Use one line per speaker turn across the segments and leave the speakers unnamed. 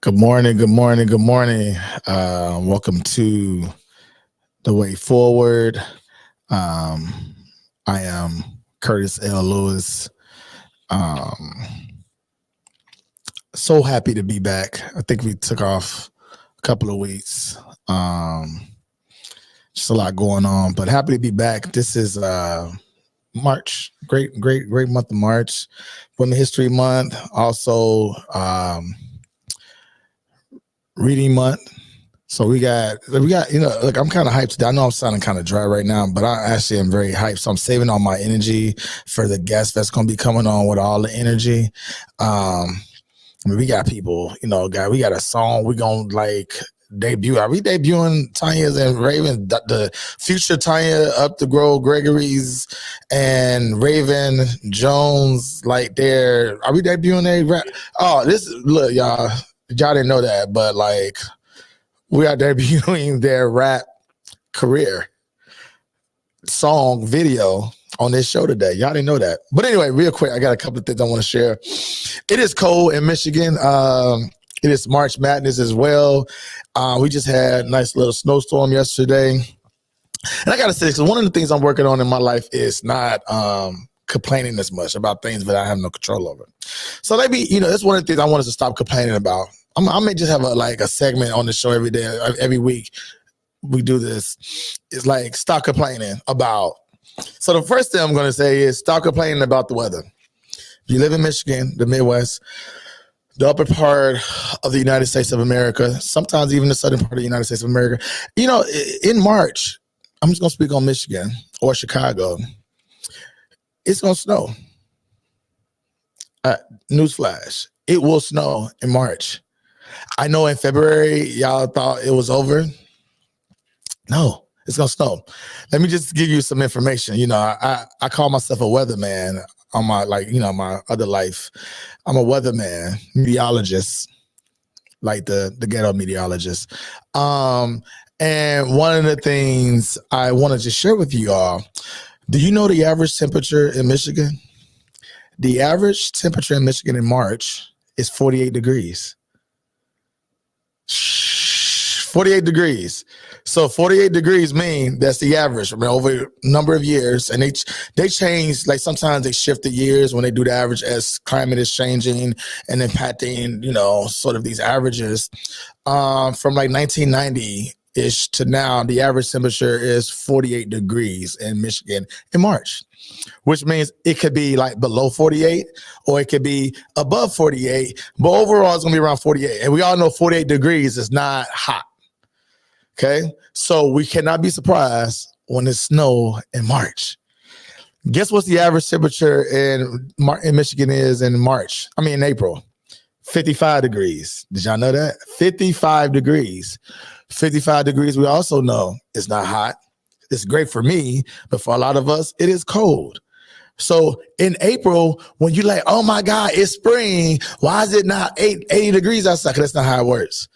Good morning, good morning, good morning. Welcome to The Way Forward. I am Curtis L. Lewis. So happy to be back. I think we took off a couple of weeks. Just a lot going on, but happy to be back. This is March. Great month of March. Women's History Month. Also, Reading Month. So we got, look, I'm kind of hyped today. I know I'm sounding kind of dry right now, but I actually am very hyped. So I'm saving all my energy for the guest that's going to be coming on with all the energy. We got people, we got a song we're going to debut. Are we debuting Tanya's and Raven, the future Tanya, Upthegrove, Gregory's, and Raven Jones? Are we debuting a rap? Oh, look, y'all didn't know that, but we are debuting their rap career song video on this show today. Y'all didn't know that. But anyway, real quick, I got a couple of things I want to share. It is cold in Michigan. It is March Madness as well. We just had a nice little snowstorm yesterday. And I got to say, because one of the things I'm working on in my life is not complaining as much about things that I have no control over. So maybe, that's one of the things I want us to stop complaining about. I may just have a segment on the show every day, every week. We do this. It's stop complaining about. So the first thing I'm going to say is stop complaining about the weather. If you live in Michigan, the Midwest, the upper part of the United States of America, sometimes even the southern part of the United States of America, in March, I'm just going to speak on Michigan or Chicago. It's going to snow. Newsflash, it will snow in March. I know in February, y'all thought it was over. No, it's going to snow. Let me just give you some information. I call myself a weatherman on my, my other life. I'm a weatherman, meteorologist, like the ghetto meteorologist. And one of the things I wanted to share with you all, do you know the average temperature in Michigan? The average temperature in Michigan in March is 48 degrees. 48 degrees. So 48 degrees mean that's the average. Over a number of years, and they change. Sometimes they shift the years when they do the average as climate is changing and impacting, sort of these averages. From 1990-ish to now, the average temperature is 48 degrees in Michigan in March, which means it could be below 48 or it could be above 48, but overall it's gonna be around 48. And we all know 48 degrees is not hot. Okay, so we cannot be surprised when it's snow in March. Guess what's the average temperature in Michigan is in April? 55 degrees. Did y'all know that? 55 degrees. 55 degrees, we also know it's not hot. It's great for me, but for a lot of us, it is cold. So in April, when you're like, oh my God, it's spring, why is it not 80 degrees outside? 'Cause that's not how it works.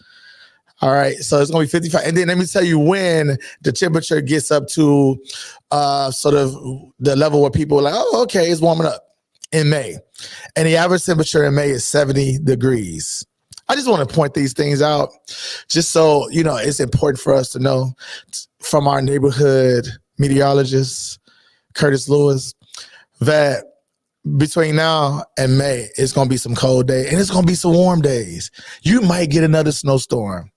All right, so it's gonna be 55. And then let me tell you when the temperature gets up to sort of the level where people are like, oh, okay, it's warming up in May. And the average temperature in May is 70 degrees. I just want to point these things out just so, it's important for us to know from our neighborhood meteorologist, Curtis Lewis, that between now and May, it's going to be some cold days and it's going to be some warm days. You might get another snowstorm.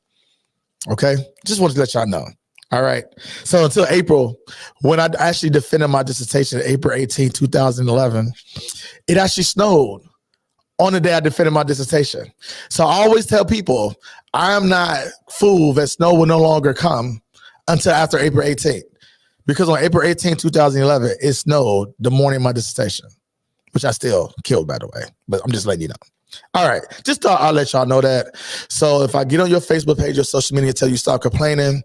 Okay? Just wanted to let y'all know. All right. So until April, when I actually defended my dissertation, April 18, 2011, it actually snowed on the day I defended my dissertation. So I always tell people, I am not fooled that snow will no longer come until after April 18th. Because on April 18, 2011, it snowed the morning of my dissertation, which I still killed, by the way. But I'm just letting you know. All right. Just thought I'll let y'all know that. So if I get on your Facebook page or social media until you start complaining,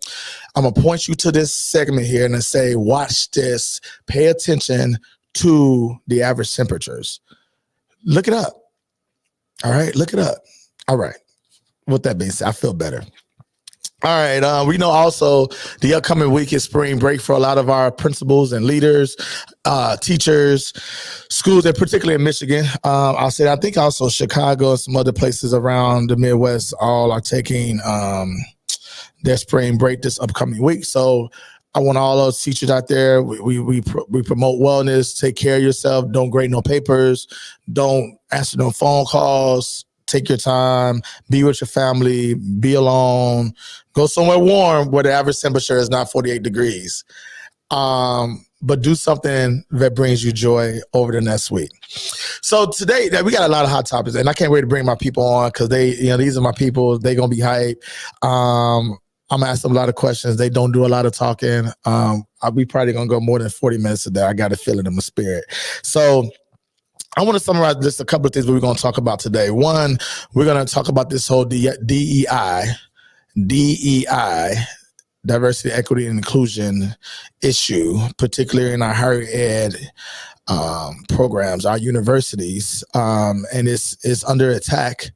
I'm going to point you to this segment here and say, watch this. Pay attention to the average temperatures. Look it up. All right. Look it up. All right. With that being said, I feel better. All right. We know also the upcoming week is spring break for a lot of our principals and leaders, teachers, schools, and particularly in Michigan. I think also Chicago and some other places around the Midwest all are taking their spring break this upcoming week. So I want all those teachers out there. We promote wellness. Take care of yourself. Don't grade no papers. Don't answer no phone calls. Take your time. Be with your family. Be alone. Go somewhere warm where the average temperature is not 48 degrees. But do something that brings you joy over the next week. So today, we got a lot of hot topics, and I can't wait to bring my people on because these are my people. They're gonna be hype. I'm gonna ask them a lot of questions. They don't do a lot of talking. I'll be probably gonna go more than 40 minutes today. I got a feeling in my spirit. So I want to summarize just a couple of things that we're going to talk about today. One, we're going to talk about this whole DEI, diversity, equity, and inclusion issue, particularly in our higher ed programs, our universities, and it's under attack.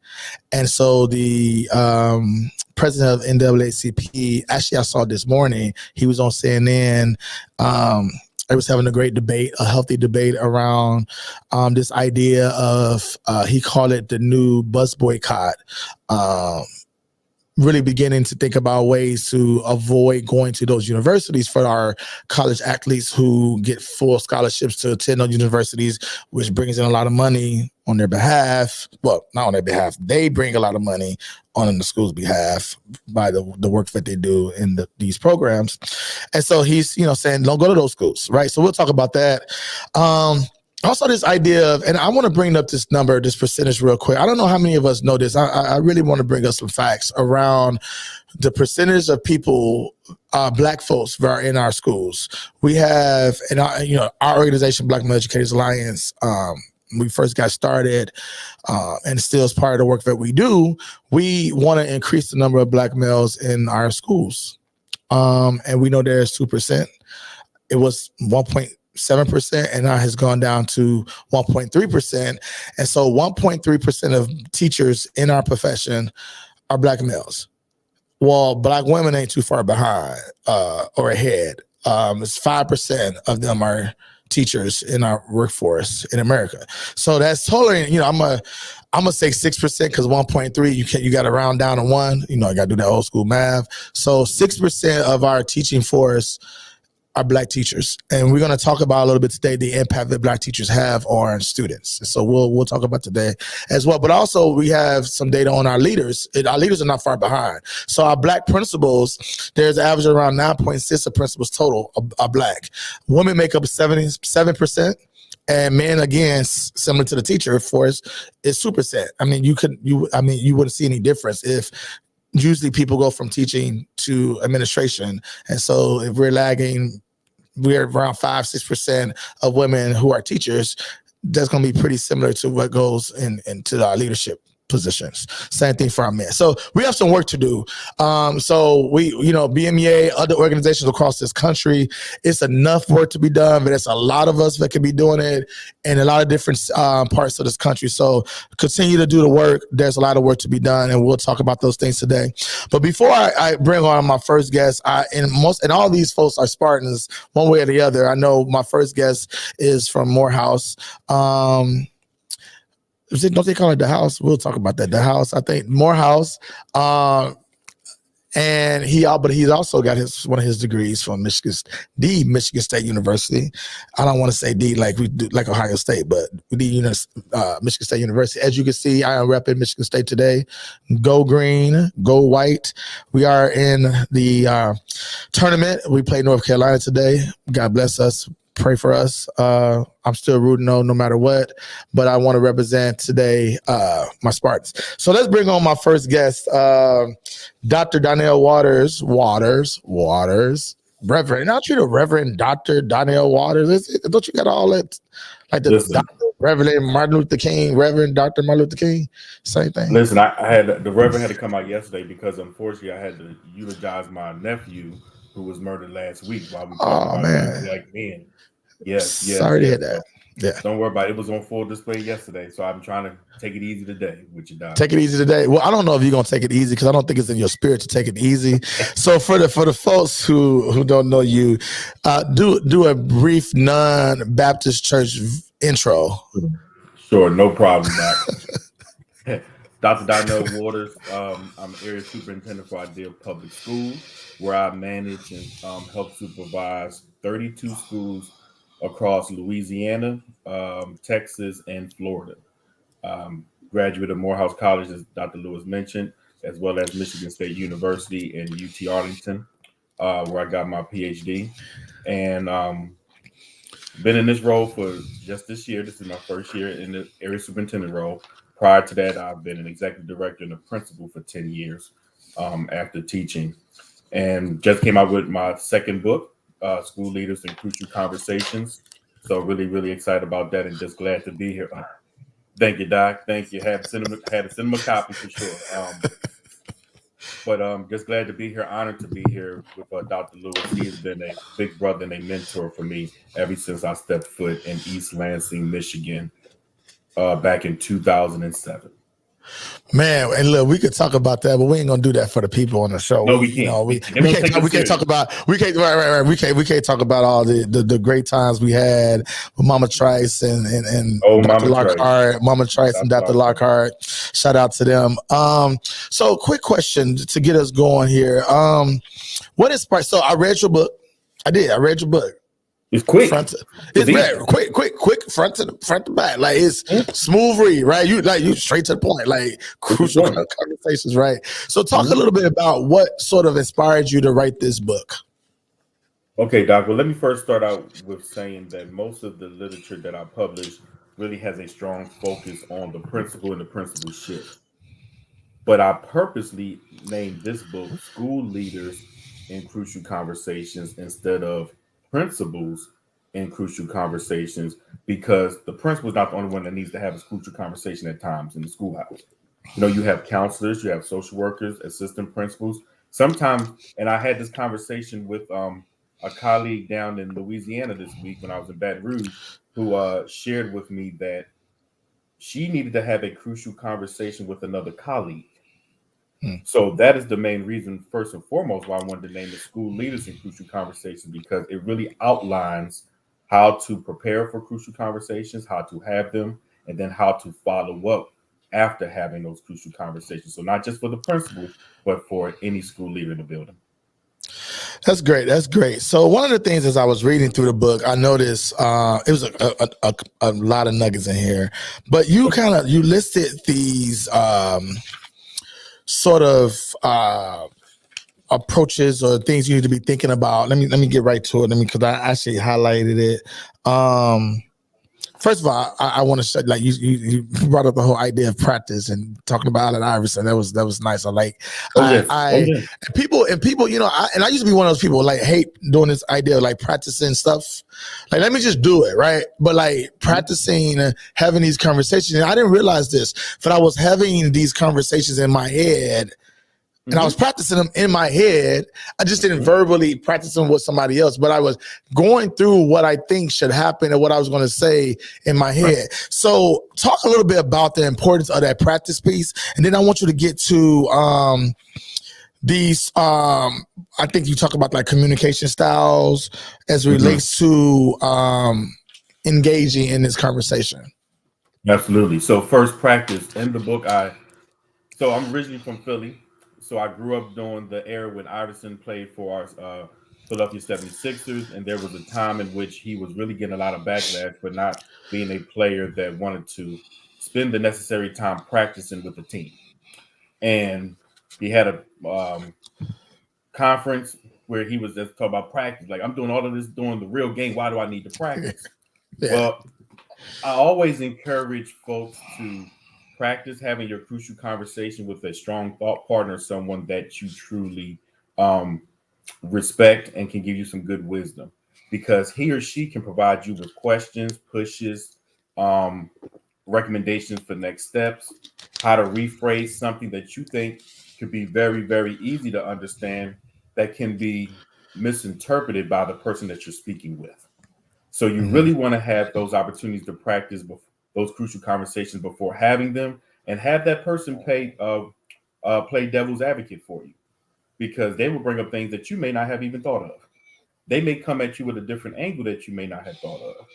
And so the president of NAACP, actually I saw this morning, he was on CNN. I was having a great debate, a healthy debate around this idea of, he called it the new bus boycott, really beginning to think about ways to avoid going to those universities for our college athletes who get full scholarships to attend those universities, which brings in a lot of money on their behalf. Well, not on their behalf. They bring a lot of money on the school's behalf by the work that they do in these programs. And so he's, saying, don't go to those schools, right? So we'll talk about that. Also this idea of, and I want to bring up this number, this percentage real quick. I don't know how many of us know this. I really want to bring up some facts around the percentage of people, Black folks that are in our schools. We have, in our organization, Black Male Educators Alliance, we first got started, and still is part of the work that we do. We want to increase the number of Black males in our schools. And we know there's 2%. It was 1.7% and now has gone down to 1.3%. And so 1.3% of teachers in our profession are Black males. Well, Black women ain't too far behind or ahead. It's 5% of them are teachers in our workforce in America. So that's totally, I'm gonna say 6% because 1.3 you got to round down to 1. I got to do that old school math. So 6% of our teaching force are Black teachers, and we're going to talk about a little bit today the impact that Black teachers have on students. So we'll talk about today as well. But also we have some data on our leaders. Our leaders are not far behind. So our Black principals, there's an average around 9.6 of principals total are Black. Women make up 77%. And men, again, similar to the teacher force, is 2%. I mean, you wouldn't see any difference if usually people go from teaching to administration. And so if we're lagging, we're around 5-6% of women who are teachers. That's going to be pretty similar to what goes into our leadership positions. Same thing for our men. So we have some work to do. So we, BMEA, other organizations across this country, it's enough work to be done, but it's a lot of us that can be doing it in a lot of different parts of this country. So continue to do the work. There's a lot of work to be done, and we'll talk about those things today. But before I bring on my first guest, and all these folks are Spartans one way or the other. I know my first guest is from Morehouse. Don't they call it the house? We'll talk about that. The house, I think, Morehouse. And he's also got one of his degrees from Michigan State University. I don't want to say D like we do, like Ohio State, but Michigan State University. As you can see, I am repping Michigan State today. Go green, go white. We are in the tournament. We play North Carolina today. God bless us. Pray for us. I'm still rooting no matter what, but I want to represent today my Spartans. So let's bring on my first guest, Dr. Dionel Waters, Reverend. Not you, the Reverend Dr. Dionel Waters. Don't you got all that? Like the doctor? Reverend Martin Luther King, Reverend Dr. Martin Luther King, same thing.
Listen, I had the Reverend had to come out yesterday because unfortunately I had to eulogize my nephew who was murdered last week while we talk
Oh
about young
man,
black men. Yes, yes,
sorry to hear
yes.
that.
So
Yeah.
don't worry about it. It was on full display yesterday, so I'm trying to take it easy today with your doc.
Take it easy today. Well, I don't know if you're gonna take it easy because I don't think it's in your spirit to take it easy. So for the folks who don't know you, do a brief non-Baptist church intro.
Sure, no problem, Doc. Dr. Dionel Waters. I'm area superintendent for Ideal Public Schools, where I manage and help supervise 32 schools across Louisiana, Texas, and Florida. Graduate of Morehouse College, as Dr. Lewis mentioned, as well as Michigan State University and UT Arlington, where I got my PhD. And been in this role for just this year. This is my first year in the area superintendent role. Prior to that, I've been an executive director and a principal for 10 years after teaching. And just came out with my second book, School Leaders and Crucial Conversations. So really, really excited about that and just glad to be here. Thank you, Doc. Thank you. Had a cinema copy for sure. But just glad to be here. Honored to be here with Dr. Lewis. He has been a big brother and a mentor for me ever since I stepped foot in East Lansing, Michigan, back in 2007.
Man, and look, we could talk about that, but we ain't gonna do that for the people on the show.
No, we can't.
We
They won't take us
we can't talk
serious.
about we can't talk about all the great times we had with Mama Trice and
Oh,
Dr.
Mama Trice.
Lockhart, Mama Trice and Dr.
Dr.
Lockhart. Shout out to them. So quick question to get us going here. What is so I read your book. I read your book.
It's quick.
It's very quick, front to back. Like it's smooth read, right? You straight to the point, like crucial conversations, right? So talk a little bit about what sort of inspired you to write this book.
Okay, Doc. Well, let me first start out with saying that most of the literature that I publish really has a strong focus on the principle and the principleship. But I purposely named this book School Leaders in Crucial Conversations instead of Principles in Crucial Conversations because the principal is not the only one that needs to have a crucial conversation at times in the schoolhouse. You know, you have counselors, you have social workers, assistant principals. Sometimes, and I had this conversation with a colleague down in Louisiana this week when I was in Baton Rouge who shared with me that she needed to have a crucial conversation with another colleague. So that is the main reason, first and foremost, why I wanted to name it School Leaders in Crucial Conversations, because it really outlines how to prepare for crucial conversations, how to have them, and then how to follow up after having those crucial conversations. So not just for the principal, but for any school leader in the building.
That's great. That's great. So one of the things as I was reading through the book, I noticed it was a lot of nuggets in here, but you listed these sort of approaches or things you need to be thinking about. Let me get right to it. Because I actually highlighted it. First of all, I want to say, like you brought up the whole idea of practice and talking about Allen Iverson. That was nice. I like. People, you know, I used to be one of those people like hate doing this idea of like practicing stuff. Like, let me just do it, right? But like practicing, having these conversations. And I didn't realize this, but I was having these conversations in my head. And I was practicing them in my head. I just didn't verbally practice them with somebody else, but I was going through what I think should happen and what I was going to say in my head. So talk a little bit about the importance of that practice piece. And then I want you to get to these, I think you talk about like communication styles as it relates to engaging in this conversation.
Absolutely. So first practice in the book, so I'm originally from Philly. So I grew up during the era when Iverson played for our Philadelphia 76ers, and there was a time in which he was really getting a lot of backlash for not being a player that wanted to spend the necessary time practicing with the team. And he had a conference where he was just talking about practice. Like, I'm doing all of this during the real game. Why do I need to practice? Well, I always encourage folks to practice having your crucial conversation with a strong thought partner, someone that you truly respect and can give you some good wisdom, because he or she can provide you with questions, pushes, recommendations for next steps, how to rephrase something that you think could be very, very easy to understand that can be misinterpreted by the person that you're speaking with. So you really want to have those opportunities to practice those crucial conversations before having them, and have that person play devil's advocate for you, because they will bring up things that you may not have even thought of. They may come at you with a different angle that you may not have thought of.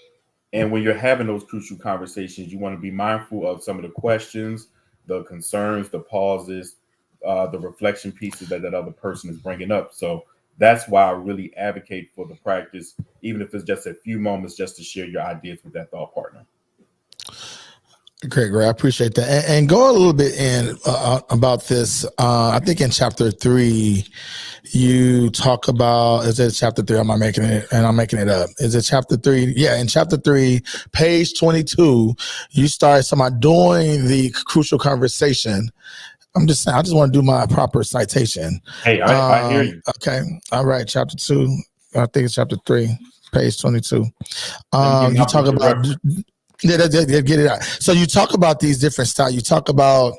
And when you're having those crucial conversations, you want to be mindful of some of the questions, the concerns, the pauses, the reflection pieces that other person is bringing up. So that's why I really advocate for the practice, even if it's just a few moments, just to share your ideas with that thought partner.
Gregory, I appreciate that. And go a little bit in about this. I think in chapter 3, you talk about, is it chapter 3? I'm making it up. Is it chapter 3? Yeah, in chapter 3, page 22, you start talking about doing the crucial conversation. I'm just saying, I just want to do my proper citation.
Hey, I hear you.
Okay. All right. Chapter 2. I think it's chapter 3, page 22. You talk about... Yeah, get it out. So you talk about these different styles. You talk about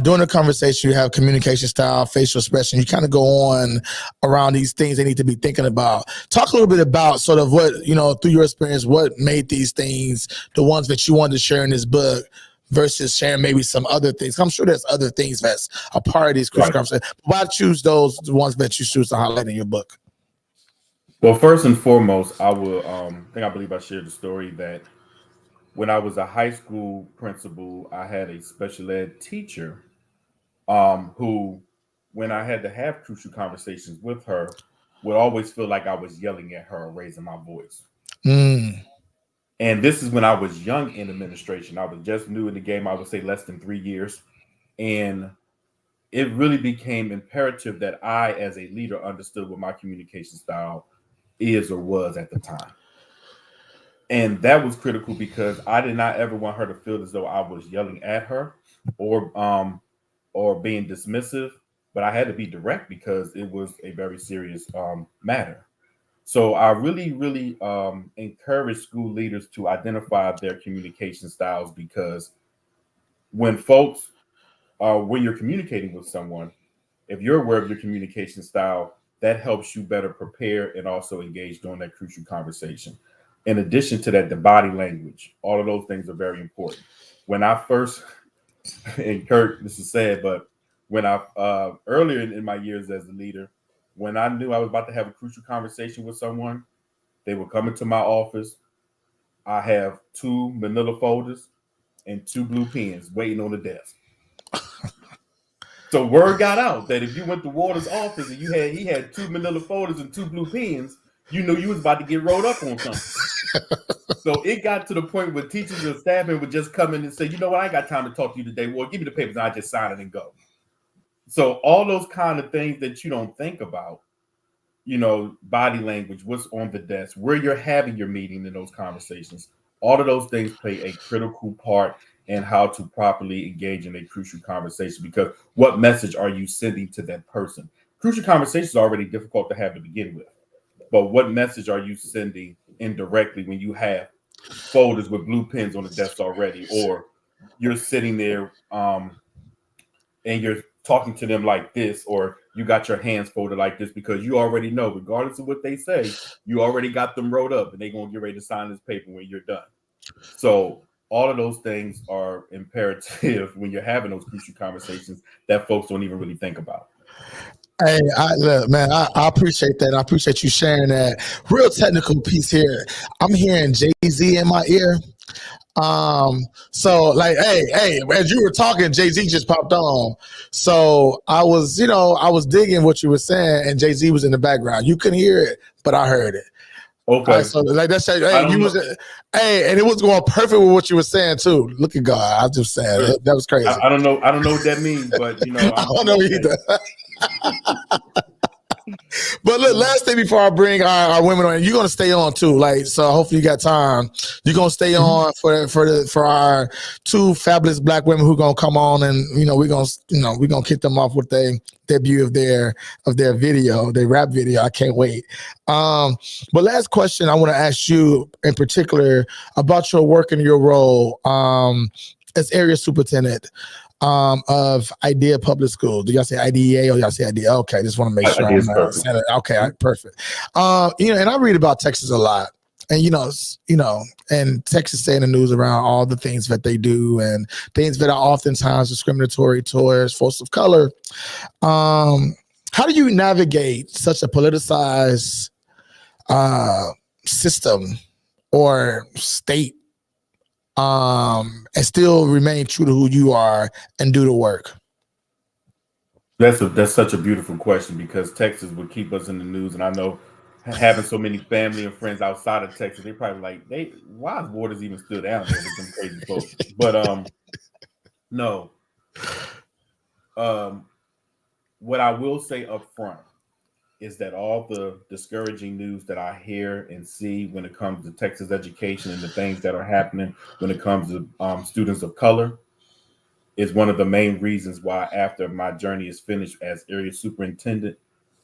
during a conversation, you have communication style, facial expression. You kind of go on around these things they need to be thinking about. Talk a little bit about sort of what, through your experience, what made these things the ones that you wanted to share in this book versus sharing maybe some other things. I'm sure there's other things that's a part of these crucial conversations. Why choose the ones that you choose to highlight in your book?
Well, first and foremost, I believe I shared the story that when I was a high school principal, I had a special ed teacher who, when I had to have crucial conversations with her, would always feel like I was yelling at her or raising my voice. And this is when I was young in administration. I was just new in the game, I would say less than 3 years. And it really became imperative that I, as a leader, understood what my communication style is or was at the time. And that was critical because I did not ever want her to feel as though I was yelling at her or being dismissive, but I had to be direct because it was a very serious matter. So I really, really encourage school leaders to identify their communication styles, because when you're communicating with someone, if you're aware of your communication style, that helps you better prepare and also engage during that crucial conversation. In addition to that, the body language, all of those things are very important. When I first, and Kurt, this is sad, but when earlier in my years as a leader, when I knew I was about to have a crucial conversation with someone, they would come into my office. I have 2 manila folders and 2 blue pens waiting on the desk. So word got out that if you went to Waters' office and he had 2 manila folders and 2 blue pens, you knew you was about to get rolled up on something. So it got to the point where teachers and staffing would just come in and say, you know what, I ain't got time to talk to you today. Well, give me the papers and I just sign it and go. So all those kind of things that you don't think about, body language, what's on the desk, where you're having your meeting in those conversations, all of those things play a critical part in how to properly engage in a crucial conversation, because what message are you sending to that person? Crucial conversations are already difficult to have to begin with, but what message are you sending indirectly when you have folders with blue pens on the desk already, or you're sitting there and you're talking to them like this, or you got your hands folded like this, because you already know, regardless of what they say, you already got them rolled up and they're going to get ready to sign this paper when you're done. So all of those things are imperative when you're having those crucial conversations that folks don't even really think about.
Hey, I appreciate that. I appreciate you sharing that. Real technical piece here. I'm hearing Jay-Z in my ear. So like, hey, as you were talking, Jay-Z just popped on. So I was digging what you were saying, and Jay-Z was in the background. You couldn't hear it, but I heard it.
Okay.
Right, so like that's and it was going perfect with what you were saying too. Look at God. I just saying that was crazy.
I don't know what that means, but
I don't know either. But look, last thing before I bring our women on, you're gonna stay on too. Like, so hopefully you got time. You're gonna stay on for our two fabulous black women who gonna come on, and we're gonna kick them off with their debut of their video, their rap video. I can't wait. But last question I want to ask you in particular about your work and your role as area superintendent of IDEA Public School. Do y'all say IDEA or y'all say IDEA? Okay, just want to make sure. Okay, perfect. And I read about Texas a lot, and and Texas stay in the news around all the things that they do and things that are oftentimes discriminatory towards folks of color. How do you navigate such a politicized system or state and still remain true to who you are and do the work?
That's such a beautiful question, because Texas would keep us in the news, and I know having so many family and friends outside of Texas, they probably like, why is Waters even still down there with them crazy folks? But no. What I will say up front is that all the discouraging news that I hear and see when it comes to Texas education and the things that are happening when it comes to students of color is one of the main reasons why, after my journey is finished as area superintendent,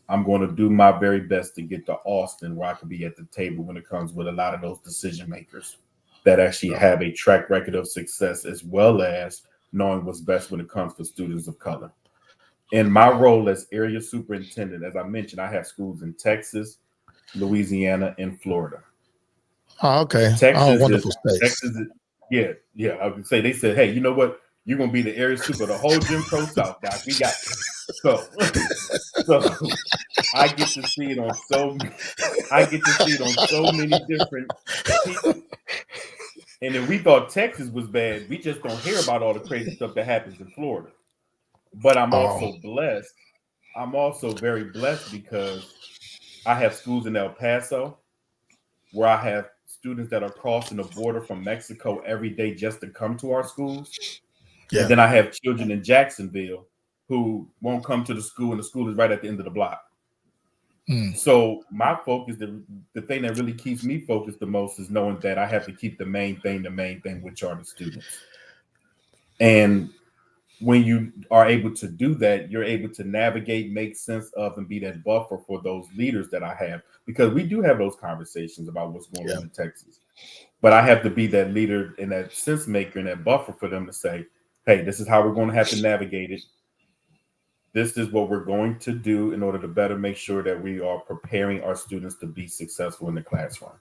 I'm going to do my very best to get to Austin, where I can be at the table when it comes with a lot of those decision makers that actually have a track record of success, as well as knowing what's best when it comes to students of color. In my role as area superintendent, as I mentioned, I have schools in Texas, Louisiana, and Florida.
Oh, okay. Wonderful space.
Texas yeah. I would say, they said, hey, you know what? You're going to be the area super, the whole Jim Crow South, Doc. We got you. So I get to see it on so many different people. And if we thought Texas was bad, we just don't hear about all the crazy stuff that happens in Florida. But I'm also blessed. I'm also very blessed because I have schools in El Paso where I have students that are crossing the border from Mexico every day just to come to our schools. Yeah. And then I have children in Jacksonville who won't come to the school, and the school is right at the end of the block. So my focus, the thing that really keeps me focused the most, is knowing that I have to keep the main thing, which are the students. And when you are able to do that, you're able to navigate, make sense of, and be that buffer for those leaders that I have, because we do have those conversations about what's going on in Texas. But I have to be that leader and that sense maker and that buffer for them to say, hey, this is how we're going to have to navigate it. This is what we're going to do in order to better make sure that we are preparing our students to be successful in the classroom.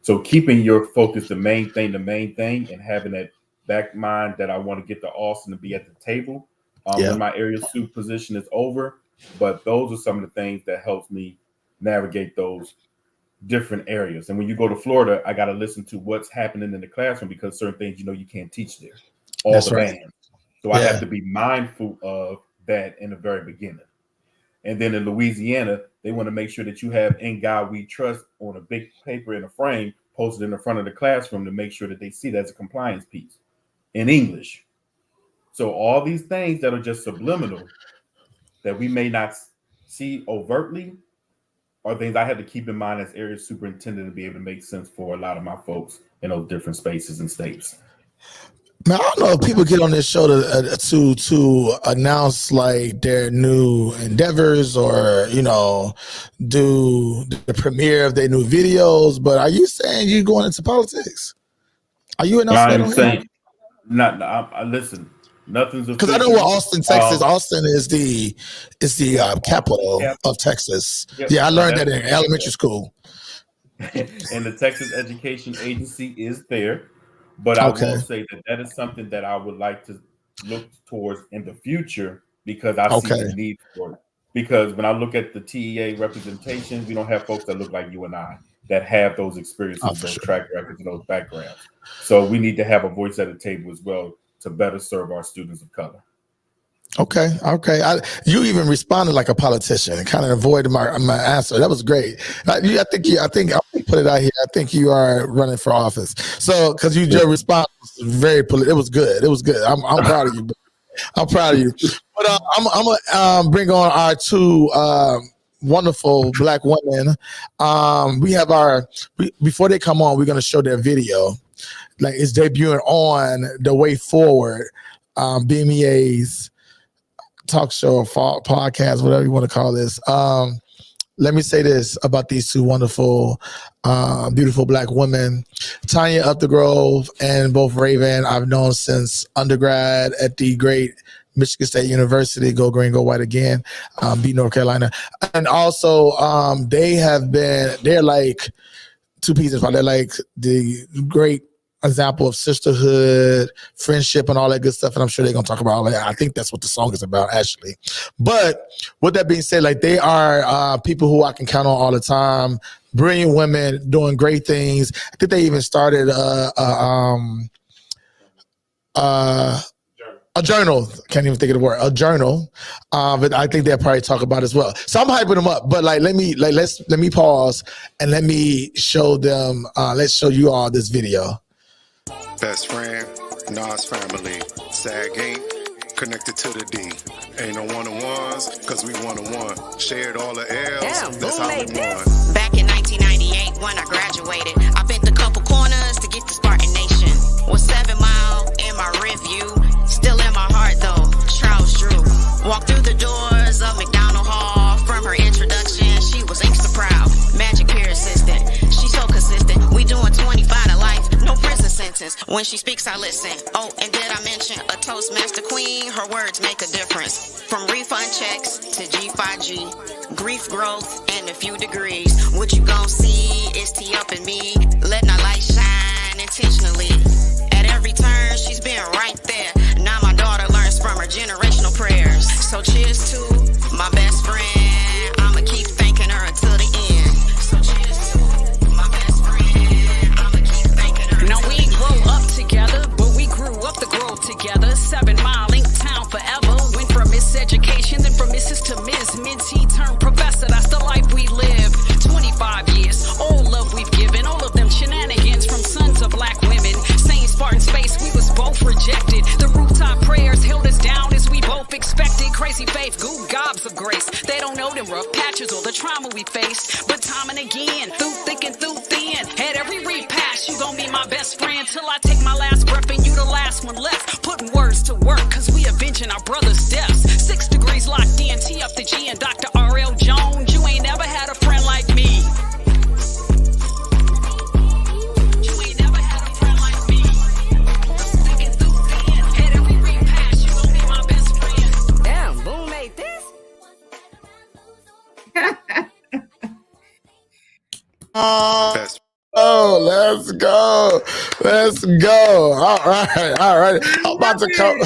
So keeping your focus the main thing, and having that back mind that I want to get to Austin to be at the table when my area sup position is over. But those are some of the things that helps me navigate those different areas. And when you go to Florida, I got to listen to what's happening in the classroom, because certain things, you can't teach there. That's right. Bands. So I have to be mindful of that in the very beginning. And then in Louisiana, they want to make sure that you have "In God We Trust" on a big paper in a frame posted in the front of the classroom to make sure that they see that as a compliance piece in English. So all these things that are just subliminal, that we may not see overtly, are things I have to keep in mind as area superintendent to be able to make sense for a lot of my folks in those different spaces and states.
Now, I don't know if people get on this show to announce like their new endeavors or, do the premiere of their new videos, but are you saying you're going into politics? Are you announcing
I'm saying, listen, nothing's official.
Because I know where Austin, Texas, Austin is the capital of Texas. Yep. Yeah, I learned that in elementary school.
And the Texas Education Agency is there. But I will say that is something that I would like to look towards in the future, because I see the need for it. Because when I look at the TEA representation, we don't have folks that look like you and I that have those experiences, those track records, and those backgrounds. So we need to have a voice at the table as well to better serve our students of color.
Okay. You even responded like a politician and kind of avoided my answer. That was great. I think I'll put it out here. I think you are running for office. So, because your response was very it was good. It was good. I'm proud of you. I'm proud of you. But I'm gonna bring on our two wonderful Black women. We have before they come on, we're going to show their video. Like it's debuting on the Way Forward, BMEA's talk show, podcast, whatever you want to call this. Let me say this about these two wonderful, beautiful Black women, Tanya Upthegrove and both Raven. I've known since undergrad at the great Michigan State University. Go green, go white again. Beat North Carolina, and also they're like two pieces. They're like the great example of sisterhood, friendship, and all that good stuff. And I'm sure they're gonna talk about all that. I think that's what the song is about, actually. But with that being said, like they are people who I can count on all the time. Brilliant women doing great things. I think they even started a journal. Can't even think of the word. A journal. But I think they'll probably talk about it as well. So I'm hyping them up. But let me pause and let me show them. Let's show you all this video.
Best friend, Nas family, SAG Inc., connected to the D. Ain't no one-on-ones, cause we one-on-one. Shared all the L's, that's how we won.
Back in 1998 when I graduated, I bent a couple corners to get to Spartan Nation. Was 7 Mile in my review, still in my heart though, Charles Drew. Walked through the doors of McDonald Hall, from her introduction, she was extra proud. Magic peer assistant, she's so consistent, we doing 25 to life, no prison sentence. When she speaks, I listen. Oh, and did I mention a Toastmaster queen? Her words make a difference. From refund checks to G5G, grief growth, and a few degrees. What you gon' see is T up in me, letting our light shine intentionally. At every turn, she's been right there. Now my daughter learns from her generational prayers. So cheers to my best friend. I'ma keep thanking her until the end. So cheers to my best friend. I'ma keep thanking her.
Now we grow up together, but we grew up the grove together. 7 Mile Link Town forever. Went from miseducation, then from Mrs. to Ms. Minty turned professor. That's the life we live. 25 years, all love we've given. All of them shenanigans from sons of Black women. Saying Spartan space, we was both rejected. The rooftop prayers held us down as we both expected. Crazy faith, goo gobs of grace. They don't know them rough patches or the trauma we faced. But time and again, through thick and through thin, at every repass, you gon' be my best friend till I take my last breath and you the last one left. Putting words to work, cause we avenging our brother's deaths. 6 degrees locked in, T up the G and Dr. R.L. Jones. You ain't never had a friend like me. You ain't never had a friend like me. Thick and through thin, at every repass, you gon' be my best friend.
Damn, Boom made this.
Best
Oh, let's go. Let's go. All right. I'm about to come.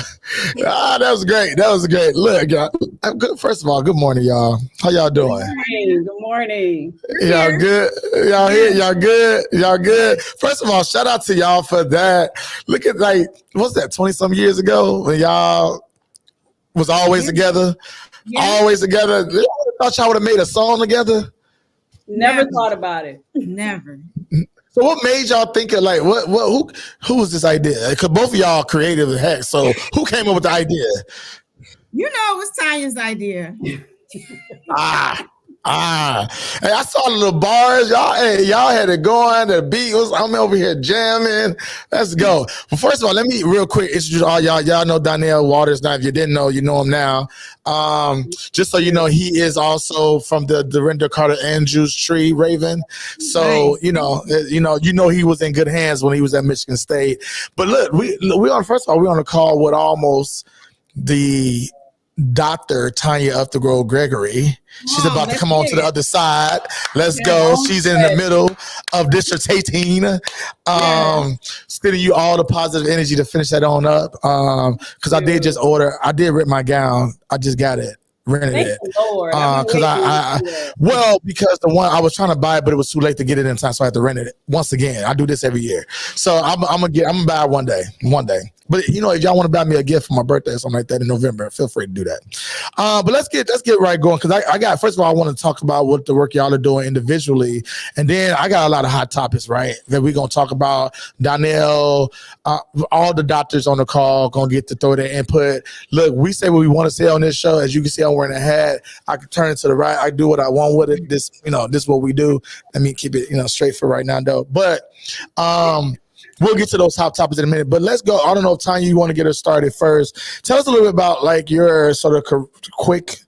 That was great. Look, y'all, I'm good. First of all, good morning, y'all. How y'all doing?
Good morning.
Y'all good? Y'all here? Y'all good? First of all, shout out to y'all for that. Look at, like, what's that, 20-some years ago when y'all was always together?
Yeah.
Always together. Thought y'all would have made a song together?
Never thought about it.
Never.
So what made y'all think of, like, who was this idea? Because both of y'all creative as heck. So who came up with the idea?
You know it was Tanya's idea.
Hey, I saw the little bars. Y'all had it going. The beat was, I'm over here jamming. Let's go. Well, first of all, let me real quick introduce all y'all. Y'all know Dionel Waters. Now, if you didn't know, you know him now. Just so you know, he is also from the Dorinda Carter Andrews tree, Raven. So, nice. you know he was in good hands when he was at Michigan State. But look, we on a call with almost the Dr. Tanya Upthegrove Gregory. She's about to come on to the other side. Let's go. She's in the middle of dissertating. Sending you all the positive energy to finish that on up. Because I did rent my gown. I just got it. Rented
Thank
it.
Lord.
Because the one I was trying to buy it, but it was too late to get it in time, so I had to rent it once again. I do this every year, so I'm gonna buy it one day. But if y'all want to buy me a gift for my birthday or something like that in November, feel free to do that. But let's get right going, because I got, first of all, I want to talk about what the work y'all are doing individually, and then I got a lot of hot topics, right, that we're gonna talk about. Dionel, all the doctors on the call gonna get to throw their input. Look, we say what we want to say on this show. As you can see done wearing a hat. I can turn it to the right. I do what I want with it. This, this is what we do. Let me keep it, straight for right now, though. But we'll get to those hot topics in a minute. But let's go. I don't know if Tanya, you want to get us started first. Tell us a little bit about like your sort of quick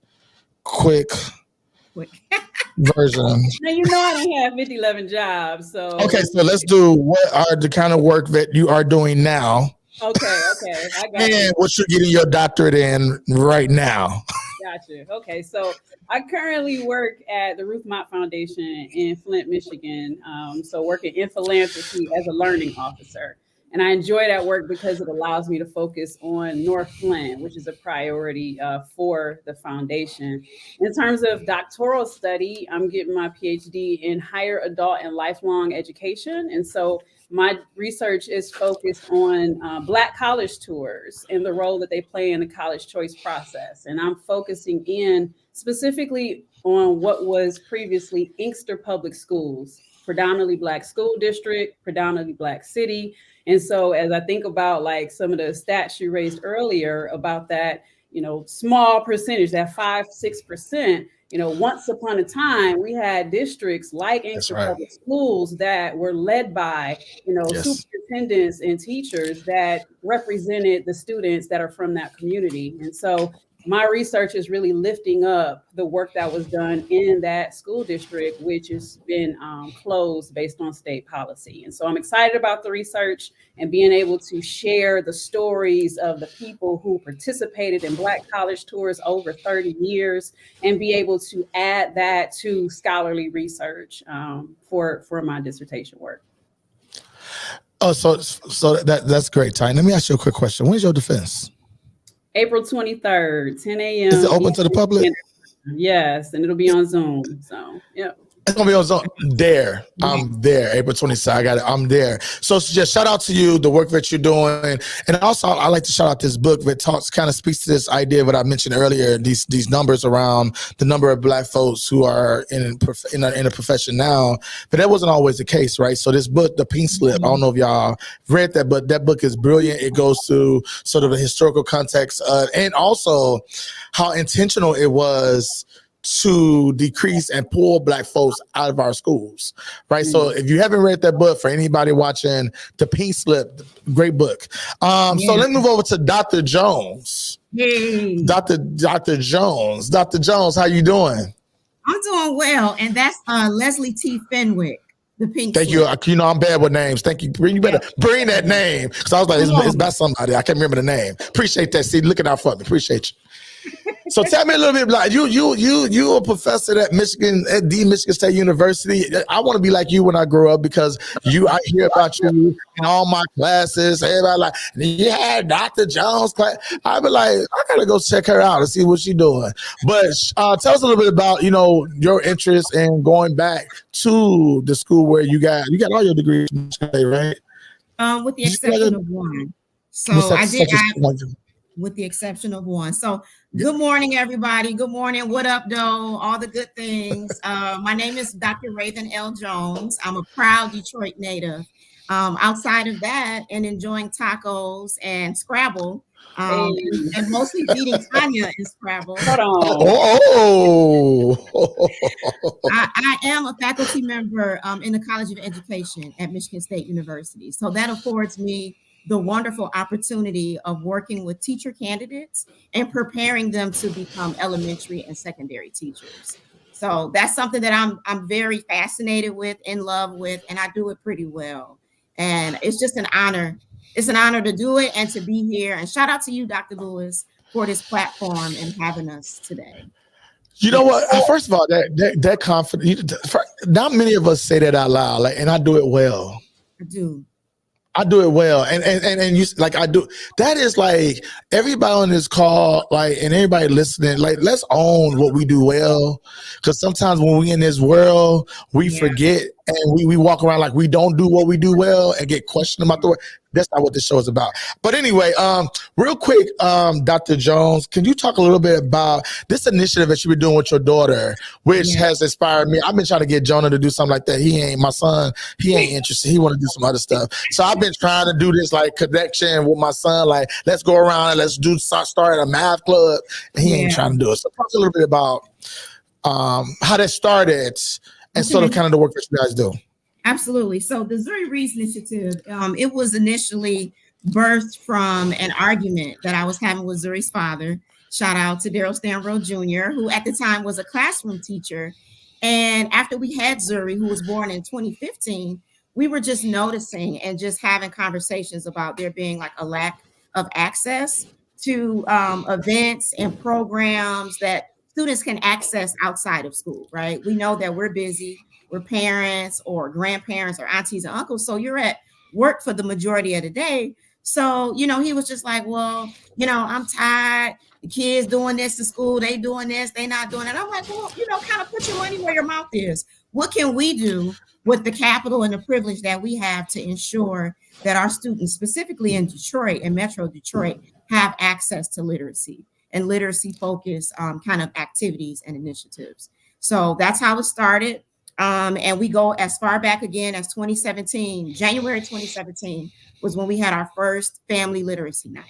version.
Now, I didn't have 50-11 jobs. So
okay, so let's do what are the kind of work that you are doing now.
Okay. I got
and
you.
what you're getting your doctorate in right now.
Gotcha. Okay, so I currently work at the Ruth Mott Foundation in Flint, Michigan. So working in philanthropy as a learning officer. And I enjoy that work because it allows me to focus on North Flint, which is a priority for the foundation. In terms of doctoral study, I'm getting my PhD in higher adult and lifelong education. And so my research is focused on Black college tours and the role that they play in the college choice process. And I'm focusing in specifically on what was previously Inkster Public Schools, predominantly Black school district, predominantly Black city. And so as I think about like some of the stats you raised earlier about that, small percentage, that 5-6%, once upon a time, we had districts like Inkster Public Schools that were led by, superintendents and teachers that represented the students that are from that community. And so my research is really lifting up the work that was done in that school district, which has been closed based on state policy. And so I'm excited about the research and being able to share the stories of the people who participated in Black college tours over 30 years and be able to add that to scholarly research for my dissertation work.
Oh, so that's great, Tanya. Let me ask you a quick question. When's your defense?
April 23rd, 10 a.m.
Is it open to the public?
Yes, and it'll be on Zoom. So, yeah.
It's gonna be on Zoom. There. I'm there. April 26th. I got it. I'm there. So just shout out to you, the work that you're doing. And also I like to shout out this book that kind of speaks to this idea of what I mentioned earlier, these numbers around the number of Black folks who are in a profession now. But that wasn't always the case, right? So this book, The Pink Slip, I don't know if y'all read that, but that book is brilliant. It goes through sort of the historical context and also how intentional it was to decrease and pull Black folks out of our schools, right? So if you haven't read that book, for anybody watching, The Pink Slip, great book. So let's move over to Dr. Jones.
Hey.
Dr. Jones. Dr. Jones, how you doing?
I'm doing well, and that's Leslie T. Fenwick, The Pink
Thank
Slip.
you. I'm bad with names. Thank you. You better bring that name. Because I was like, it's about somebody. I can't remember the name. Appreciate that. See, looking out for me. Appreciate you. So tell me a little bit about you a professor at Michigan State University. I want to be like you when I grow up because I hear about you in all my classes. Everybody like, yeah, Dr. Jones class. I be like, I gotta go check her out and see what she's doing. But tell us a little bit about your interest in going back to the school where you got all your degrees, right?
With the exception of one. So I did. With the exception of one. So good morning, everybody. Good morning. What up, though? All the good things. My name is Dr. Raven L. Jones. I'm a proud Detroit native. Outside of that, and enjoying tacos and Scrabble, and mostly beating Tanya in Scrabble. I am a faculty member in the College of Education at Michigan State University. So that affords me the wonderful opportunity of working with teacher candidates and preparing them to become elementary and secondary teachers. So that's something that I'm very fascinated with, in love with, and I do it pretty well. And it's just an honor. It's an honor to do it and to be here. And shout out to you, Dr. Lewis, for this platform and having us today.
You know what? First of all, that confidence. Not many of us say that out loud, and I do it well. I do it well, and you like I do. That is like everybody on this call, and everybody listening. Let's own what we do well, because sometimes when we in this world, we forget and we walk around like we don't do what we do well and get questioned about the work. That's not what this show is about. But anyway, real quick, Dr. Jones, can you talk a little bit about this initiative that you've been doing with your daughter, which has inspired me? I've been trying to get Jonah to do something like that. My son, he ain't interested. He want to do some other stuff. So I've been trying to do this like connection with my son. Like, let's go around and let's start a math club. And he ain't trying to do it. So talk a little bit about how that started and sort of kind of the work that you guys do.
Absolutely. So the Zuri Reads Initiative, it was initially birthed from an argument that I was having with Zuri's father. Shout out to Daryl Stanbro Jr., who at the time was a classroom teacher. And after we had Zuri, who was born in 2015, we were just noticing and just having conversations about there being like a lack of access to events and programs that students can access outside of school, right? We know that we're busy. We're parents or grandparents or aunties and uncles. So you're at work for the majority of the day. So, he was just like, well, I'm tired. The kids doing this in school. They doing this. They not doing it. I'm like, well, kind of put your money where your mouth is. What can we do with the capital and the privilege that we have to ensure that our students, specifically in Detroit and Metro Detroit, have access to literacy and literacy focused kind of activities and initiatives? So that's how it started. And we go as far back again as 2017. January 2017 was when we had our first family literacy night.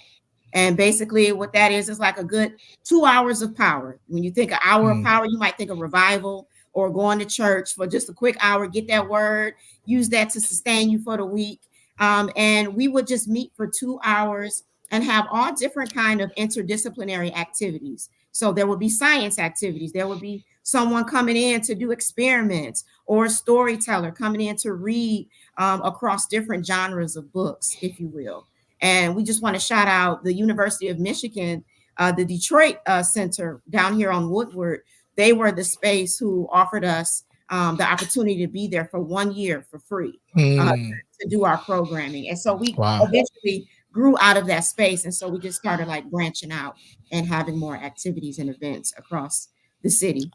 And basically what that is like a good 2 hours of power. When you think an hour of power, you might think of revival or going to church for just a quick hour, get that word, use that to sustain you for the week. And we would just meet for 2 hours and have all different kind of interdisciplinary activities. So there would be science activities. There would be someone coming in to do experiments, or a storyteller coming in to read across different genres of books, if you will. And we just want to shout out the University of Michigan, the Detroit Center down here on Woodward. They were the space who offered us the opportunity to be there for 1 year for free to do our programming. And so we eventually grew out of that space. And so we just started like branching out and having more activities and events across the city.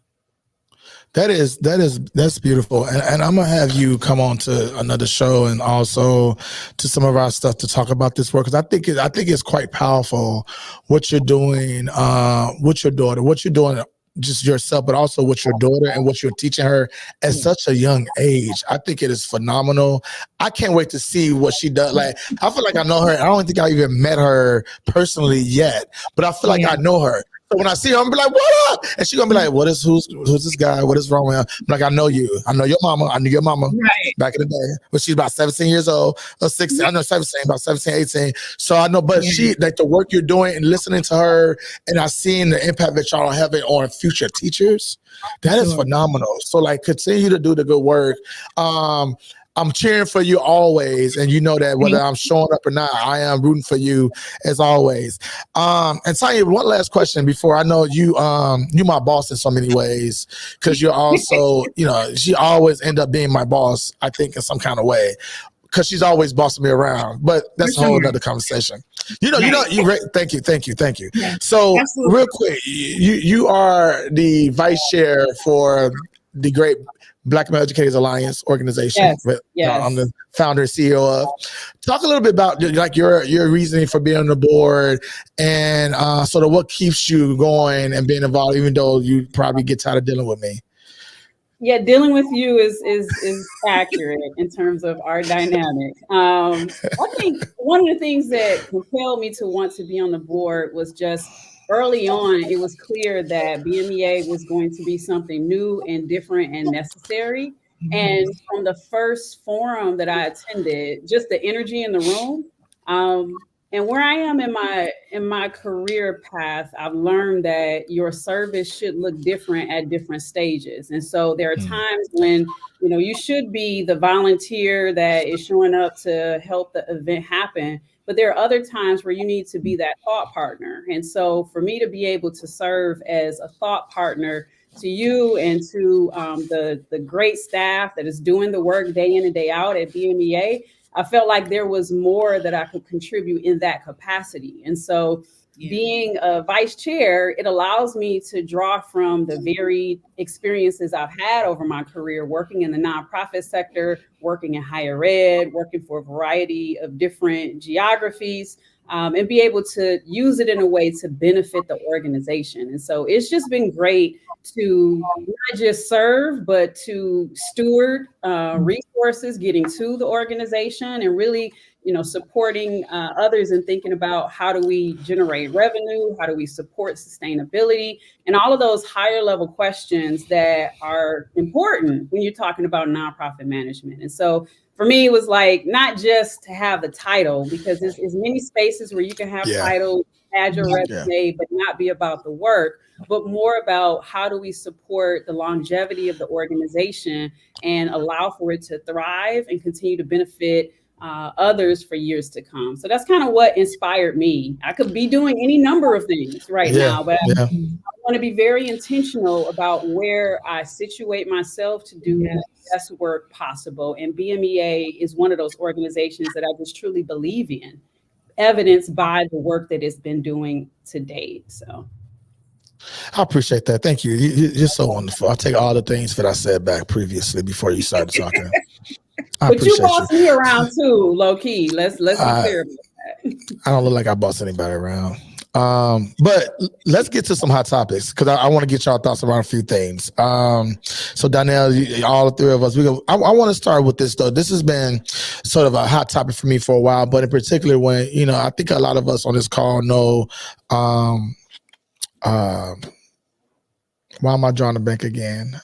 That's beautiful. And I'm going to have you come on to another show and also to some of our stuff to talk about this work. Cause I think it's quite powerful what you're doing with your daughter, what you're doing just yourself, but also with your daughter and what you're teaching her at such a young age. I think it is phenomenal. I can't wait to see what she does. Like, I feel like I know her. I don't think I even met her personally yet, but I feel like I know her. So when I see her, I'm gonna be like, "What up?" And she's gonna be like, who's this guy? What is wrong with him?" I'm like, "I know you. I know your mama. I knew your mama back in the day when she's about 17 years old or 16. I know 17, about 17, 18. So I know, but she, like the work you're doing and listening to her, and I seen the impact that y'all are having on future teachers. That is phenomenal. So like, continue to do the good work. I'm cheering for you always, and you know that whether I'm showing up or not, I am rooting for you as always. And Tanya, one last question before I know you my boss in so many ways, because you're also, she always end up being my boss, I think, in some kind of way, because she's always bossing me around. But that's a whole other conversation. Thank you. Yeah, so absolutely. Real quick, you are the vice chair for the Great Black Male Educators Alliance organization. Yes. I'm the founder and CEO of. Talk a little bit about like your reasoning for being on the board and sort of what keeps you going and being involved, even though you probably get tired of dealing with me.
Yeah, dealing with you is accurate in terms of our dynamic. I think one of the things that compelled me to want to be on the board was just early on, it was clear that BMEA was going to be something new and different and necessary. And from the first forum that I attended, just the energy in the room, and where I am in my career path, I've learned that your service should look different at different stages. And so there are times when, you should be the volunteer that is showing up to help the event happen. But there are other times where you need to be that thought partner. And so for me to be able to serve as a thought partner to you and to the great staff that is doing the work day in and day out at BMEA, I felt like there was more that I could contribute in that capacity. And so being a vice chair, it allows me to draw from the varied experiences I've had over my career, working in the nonprofit sector, working in higher ed, working for a variety of different geographies, and be able to use it in a way to benefit the organization. And so it's just been great to not just serve, but to steward resources getting to the organization, and really, supporting others and thinking about how do we generate revenue, how do we support sustainability, and all of those higher level questions that are important when you're talking about nonprofit management. And so for me, it was like not just to have the title, because there's many spaces where you can have titles, add your resume, but not be about the work, but more about how do we support the longevity of the organization and allow for it to thrive and continue to benefit others for years to come. So that's kind of what inspired me. I could be doing any number of things right now, but I want to be very intentional about where I situate myself to do the best work possible. And BMEA is one of those organizations that I just truly believe in, evidenced by the work that it's been doing to date. So
I appreciate that. Thank you. You're so wonderful. I'll take all the things that I said back previously before you started talking.
But you boss me around too, low key. Let's be clear about that.
I don't look like I boss anybody around. But let's get to some hot topics, because I want to get y'all thoughts around a few things. So Dionel, all three of us, I want to start with this though. This has been sort of a hot topic for me for a while, but in particular when, I think a lot of us on this call know, why am I drawing a blank again?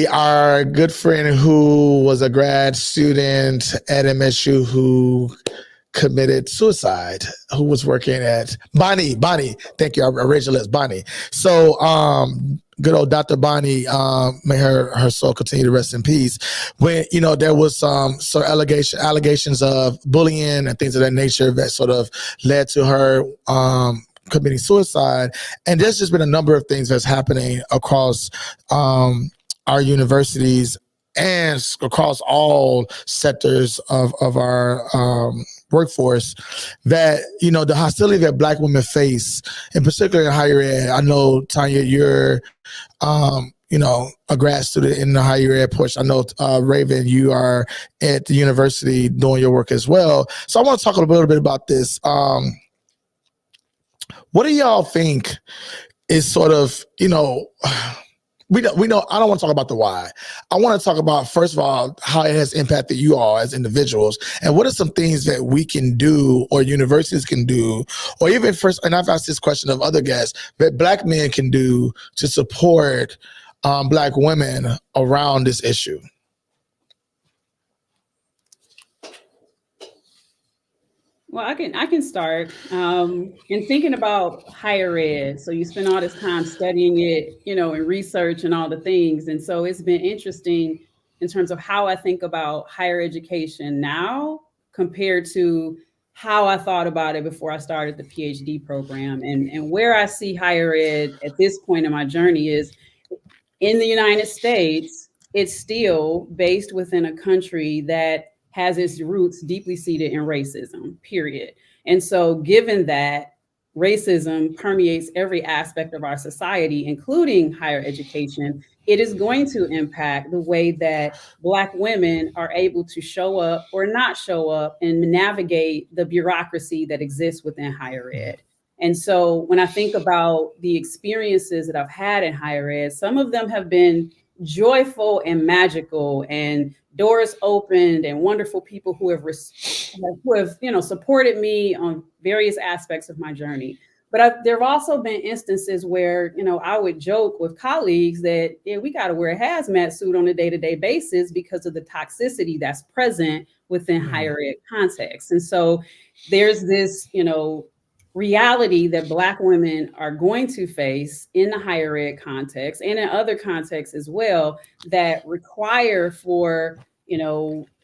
Our good friend who was a grad student at MSU who committed suicide, who was working at Bonnie. Thank you. Our original is Bonnie. So, good old Dr. Bonnie, may her soul continue to rest in peace. When, there was some sort of allegations of bullying and things of that nature that sort of led to her, committing suicide. And there's just been a number of things that's happening across our universities and across all sectors of our workforce that, the hostility that Black women face, in particular in higher ed. I know, Tanya, you're, a grad student in the higher ed portion. I know, Raven, you are at the university doing your work as well. So I want to talk a little bit about this. What do y'all think is sort of, we know, I don't want to talk about the why. I want to talk about, first of all, how it has impacted you all as individuals, and what are some things that we can do or universities can do, or even first, and I've asked this question of other guests, that Black men can do to support Black women around this issue.
Well, I can start in thinking about higher ed. So you spend all this time studying it, and research and all the things. And so it's been interesting in terms of how I think about higher education now compared to how I thought about it before I started the PhD program. And where I see higher ed at this point in my journey is in the United States, it's still based within a country that has its roots deeply seated in racism, period. And so given that racism permeates every aspect of our society, including higher education, it is going to impact the way that Black women are able to show up or not show up and navigate the bureaucracy that exists within higher ed. And so when I think about the experiences that I've had in higher ed, some of them have been joyful and magical, and doors opened, and wonderful people who have supported me on various aspects of my journey. But there have also been instances where, I would joke with colleagues that we got to wear a hazmat suit on a day-to-day basis because of the toxicity that's present within higher ed context. And so there's this, reality that Black women are going to face in the higher ed context and in other contexts as well that require for,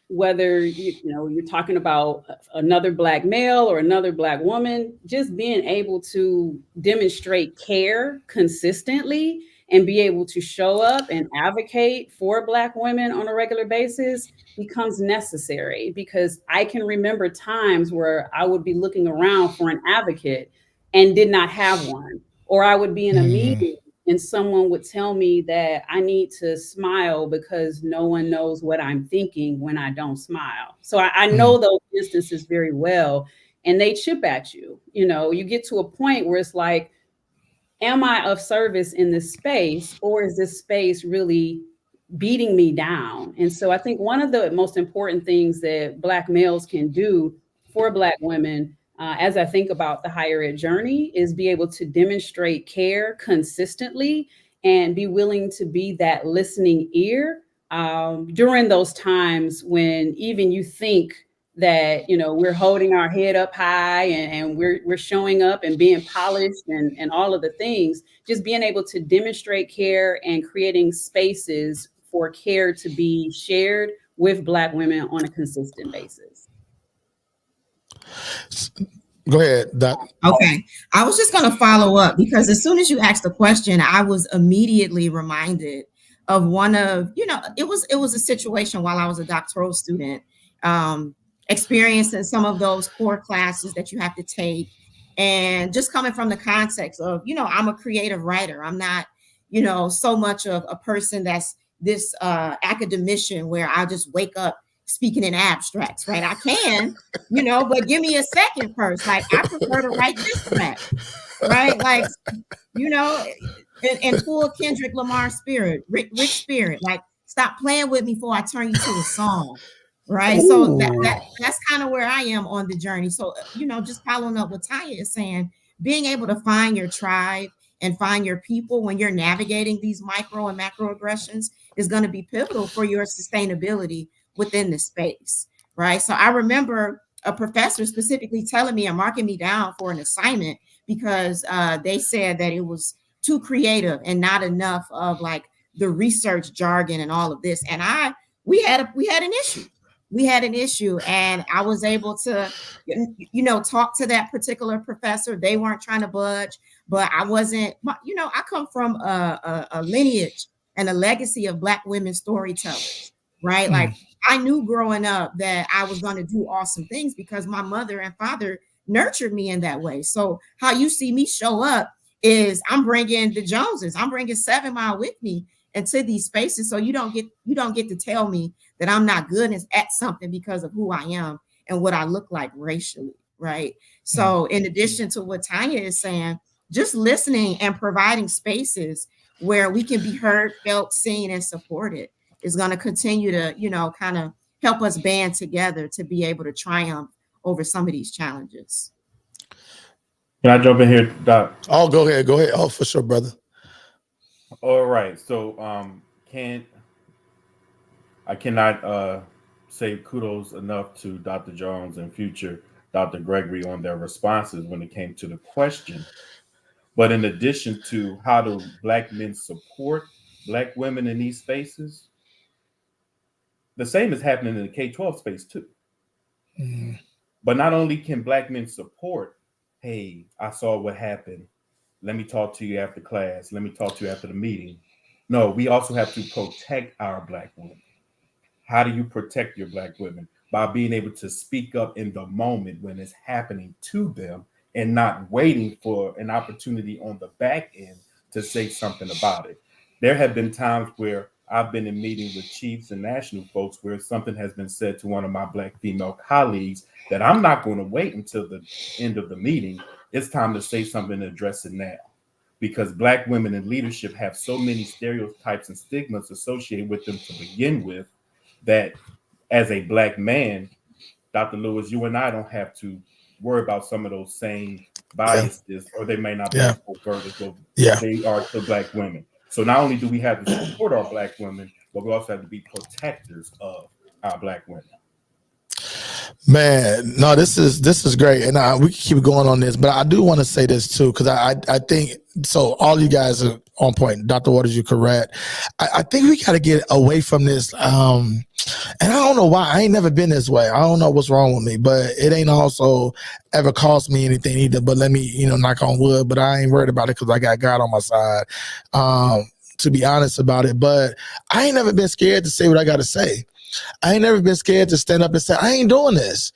whether you're talking about another Black male or another Black woman, just being able to demonstrate care consistently and be able to show up and advocate for Black women on a regular basis becomes necessary, because I can remember times where I would be looking around for an advocate and did not have one, or I would be in a meeting and someone would tell me that I need to smile because no one knows what I'm thinking when I don't smile. So I know those instances very well, and they chip at you. You know, you get to a point where it's like, am I of service in this space, or is this space really beating me down? And so I think one of the most important things that Black males can do for Black women, as I think about the higher ed journey, is be able to demonstrate care consistently and be willing to be that listening ear during those times when even you think that, you know, we're holding our head up high and we're showing up and being polished and all of the things. Just being able to demonstrate care and creating spaces for care to be shared with Black women on a consistent basis.
Go ahead, Doc.
Okay. I was just going to follow up, because as soon as you asked the question, I was immediately reminded of one of, you know, it was a situation while I was a doctoral student, experiencing some of those core classes that you have to take, and just coming from the context of, you know, I'm a creative writer. I'm not, you know, so much of a person that's this academician where I just wake up speaking in abstracts, right? I can, you know, but give me a second first. Like, I prefer to write this track, right? Like, you know, in full Kendrick Lamar spirit, rich spirit, like, stop playing with me before I turn you to a song, right? Ooh. So that's kind of where I am on the journey. So, you know, just following up what Tanya is saying, being able to find your tribe and find your people when you're navigating these micro and macro aggressions is going to be pivotal for your sustainability within the space, right? So I remember a professor specifically telling me and marking me down for an assignment because they said that it was too creative and not enough of like the research jargon and all of this. And we had an issue. We had an issue, and I was able to, you know, talk to that particular professor. They weren't trying to budge, but I wasn't, you know, I come from a lineage and a legacy of Black women storytellers, right? Like, I knew growing up that I was going to do awesome things because my mother and father nurtured me in that way. So how you see me show up is I'm bringing the Joneses, I'm bringing 7 Mile with me into these spaces. So you don't get to tell me that I'm not good at something because of who I am and what I look like racially, right? So in addition to what Tanya is saying, just listening and providing spaces where we can be heard, felt, seen, and supported is going to continue to, you know, kind of help us band together to be able to triumph over some of these challenges.
Can I jump in here, Doc?
Oh, go ahead. Oh, for sure, brother.
All right. So I cannot say kudos enough to Dr. Jones and future Dr. Gregory on their responses when it came to the question. But in addition to how do Black men support Black women in these spaces, the same is happening in the K-12 space too. But not only can Black men support, hey, I saw what happened. Let me talk to you after class. Let me talk to you after the meeting. No, we also have to protect our Black women. How do you protect your Black women? By being able to speak up in the moment when it's happening to them and not waiting for an opportunity on the back end to say something about it. There have been times where I've been in meetings with chiefs and national folks where something has been said to one of my Black female colleagues that I'm not going to wait until the end of the meeting. It's time to say something and address it now, because Black women in leadership have so many stereotypes and stigmas associated with them to begin with that as a Black man, Dr. Lewis, you and I don't have to worry about some of those same biases, or they may not be overt as though they are to Black women. So not only do we have to support our Black women, but we also have to be protectors of our Black women.
Man, no, this is great, and we can keep going on this, but I do want to say this too, because I think so. All you guys are on point. Dr. Waters, you're correct. I think we got to get away from this, and I don't know why. I ain't never been this way. I don't know what's wrong with me, but it ain't also ever cost me anything either. But let me, knock on wood. But I ain't worried about it because I got God on my side. to be honest about it. But I ain't never been scared to say what I got to say. I ain't never been scared to stand up and say, I ain't doing this.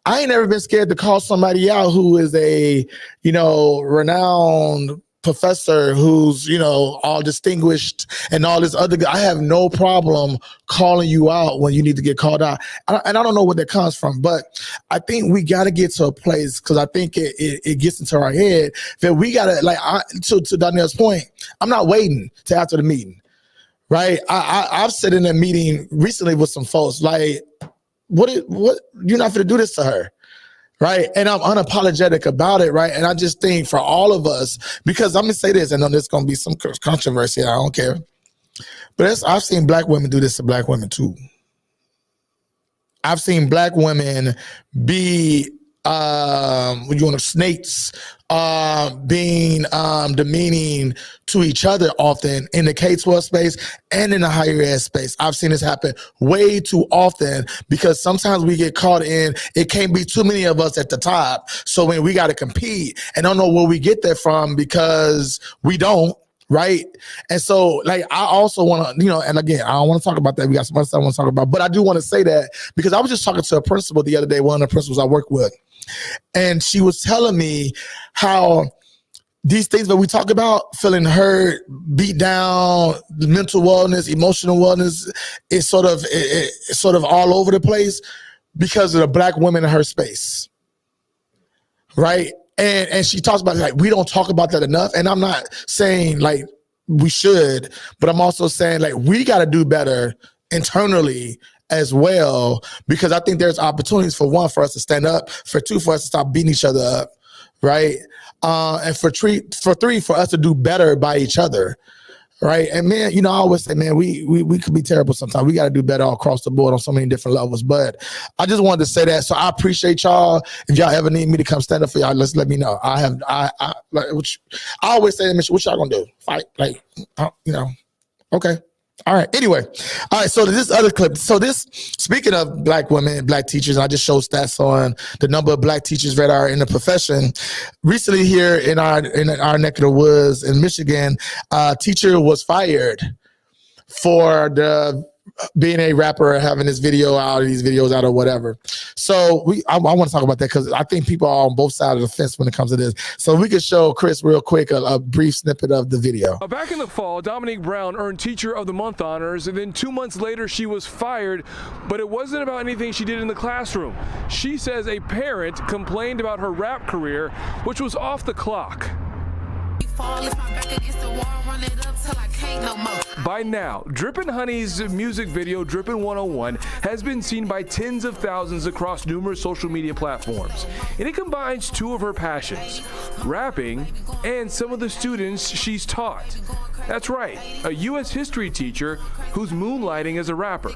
I ain't never been scared to call somebody out who is a, renowned professor who's, all distinguished and all this other. I have no problem calling you out when you need to get called out. And I don't know where that comes from, but I think we got to get to a place, because I think it gets into our head that we got to, to Dionel's point, I'm not waiting till after the meeting, right? I've sat in a meeting recently with some folks like, what you're not going to do this to her. Right. And I'm unapologetic about it. Right. And I just think for all of us, because I'm going to say this, I know there's going to be some controversy. I don't care. But I've seen Black women do this to Black women, too. I've seen Black women be snakes, being demeaning to each other often in the K-12 space and in the higher ed space. I've seen this happen way too often, because sometimes we get caught in, it can't be too many of us at the top. So when we got to compete, and don't know where we get that from, because we don't. Right. And so, I also want to, and again, I don't want to talk about that. We got some other stuff I want to talk about, but I do want to say that because I was just talking to a principal the other day, one of the principals I work with, and she was telling me how these things that we talk about, feeling hurt, beat down, mental wellness, emotional wellness, is sort of all over the place because of the Black women in her space. Right. And she talks about we don't talk about that enough. And I'm not saying we should, but I'm also saying we got to do better internally as well, because I think there's opportunities for one, for us to stand up, for two, for us to stop beating each other up, right? And for three, for us to do better by each other. Right. And man, I always say, man, we could be terrible sometimes. We got to do better all across the board on so many different levels. But I just wanted to say that. So I appreciate y'all. If y'all ever need me to come stand up for y'all, let me know. I always say, what y'all gonna do? Fight? Okay. All right. Anyway. All right. So this other clip. So speaking of Black women, Black teachers, I just showed stats on the number of Black teachers that are in the profession. Recently here in our neck of the woods in Michigan, a teacher was fired for being a rapper or having these videos out or whatever. So I want to talk about that because I think people are on both sides of the fence when it comes to this. So we could show Chris real quick a brief snippet of the video.
Back in the fall, Dominique Brown earned Teacher of the Month honors, and then 2 months later she was fired, but it wasn't about anything she did in the classroom. She says a parent complained about her rap career, which was off the clock. By now, Drippin' Honey's music video, Drippin' 101, has been seen by tens of thousands across numerous social media platforms. And it combines two of her passions, rapping and some of the students she's taught. That's right, a U.S. history teacher who's moonlighting as a rapper.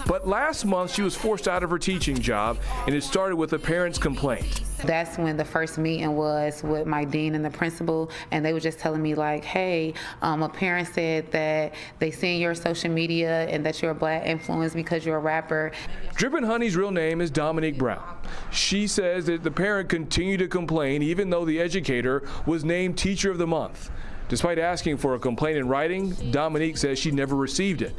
But last month, she was forced out of her teaching job, and it started with a parent's complaint.
That's when the first meeting was with my dean and the principal, and they were just telling me hey, a parent said that they seen your social media and that you're a Black influence because you're a rapper.
Drippin' Honey's real name is Dominique Brown. She says that the parent continued to complain even though the educator was named Teacher of the Month. Despite asking for a complaint in writing, Dominique says she never received it.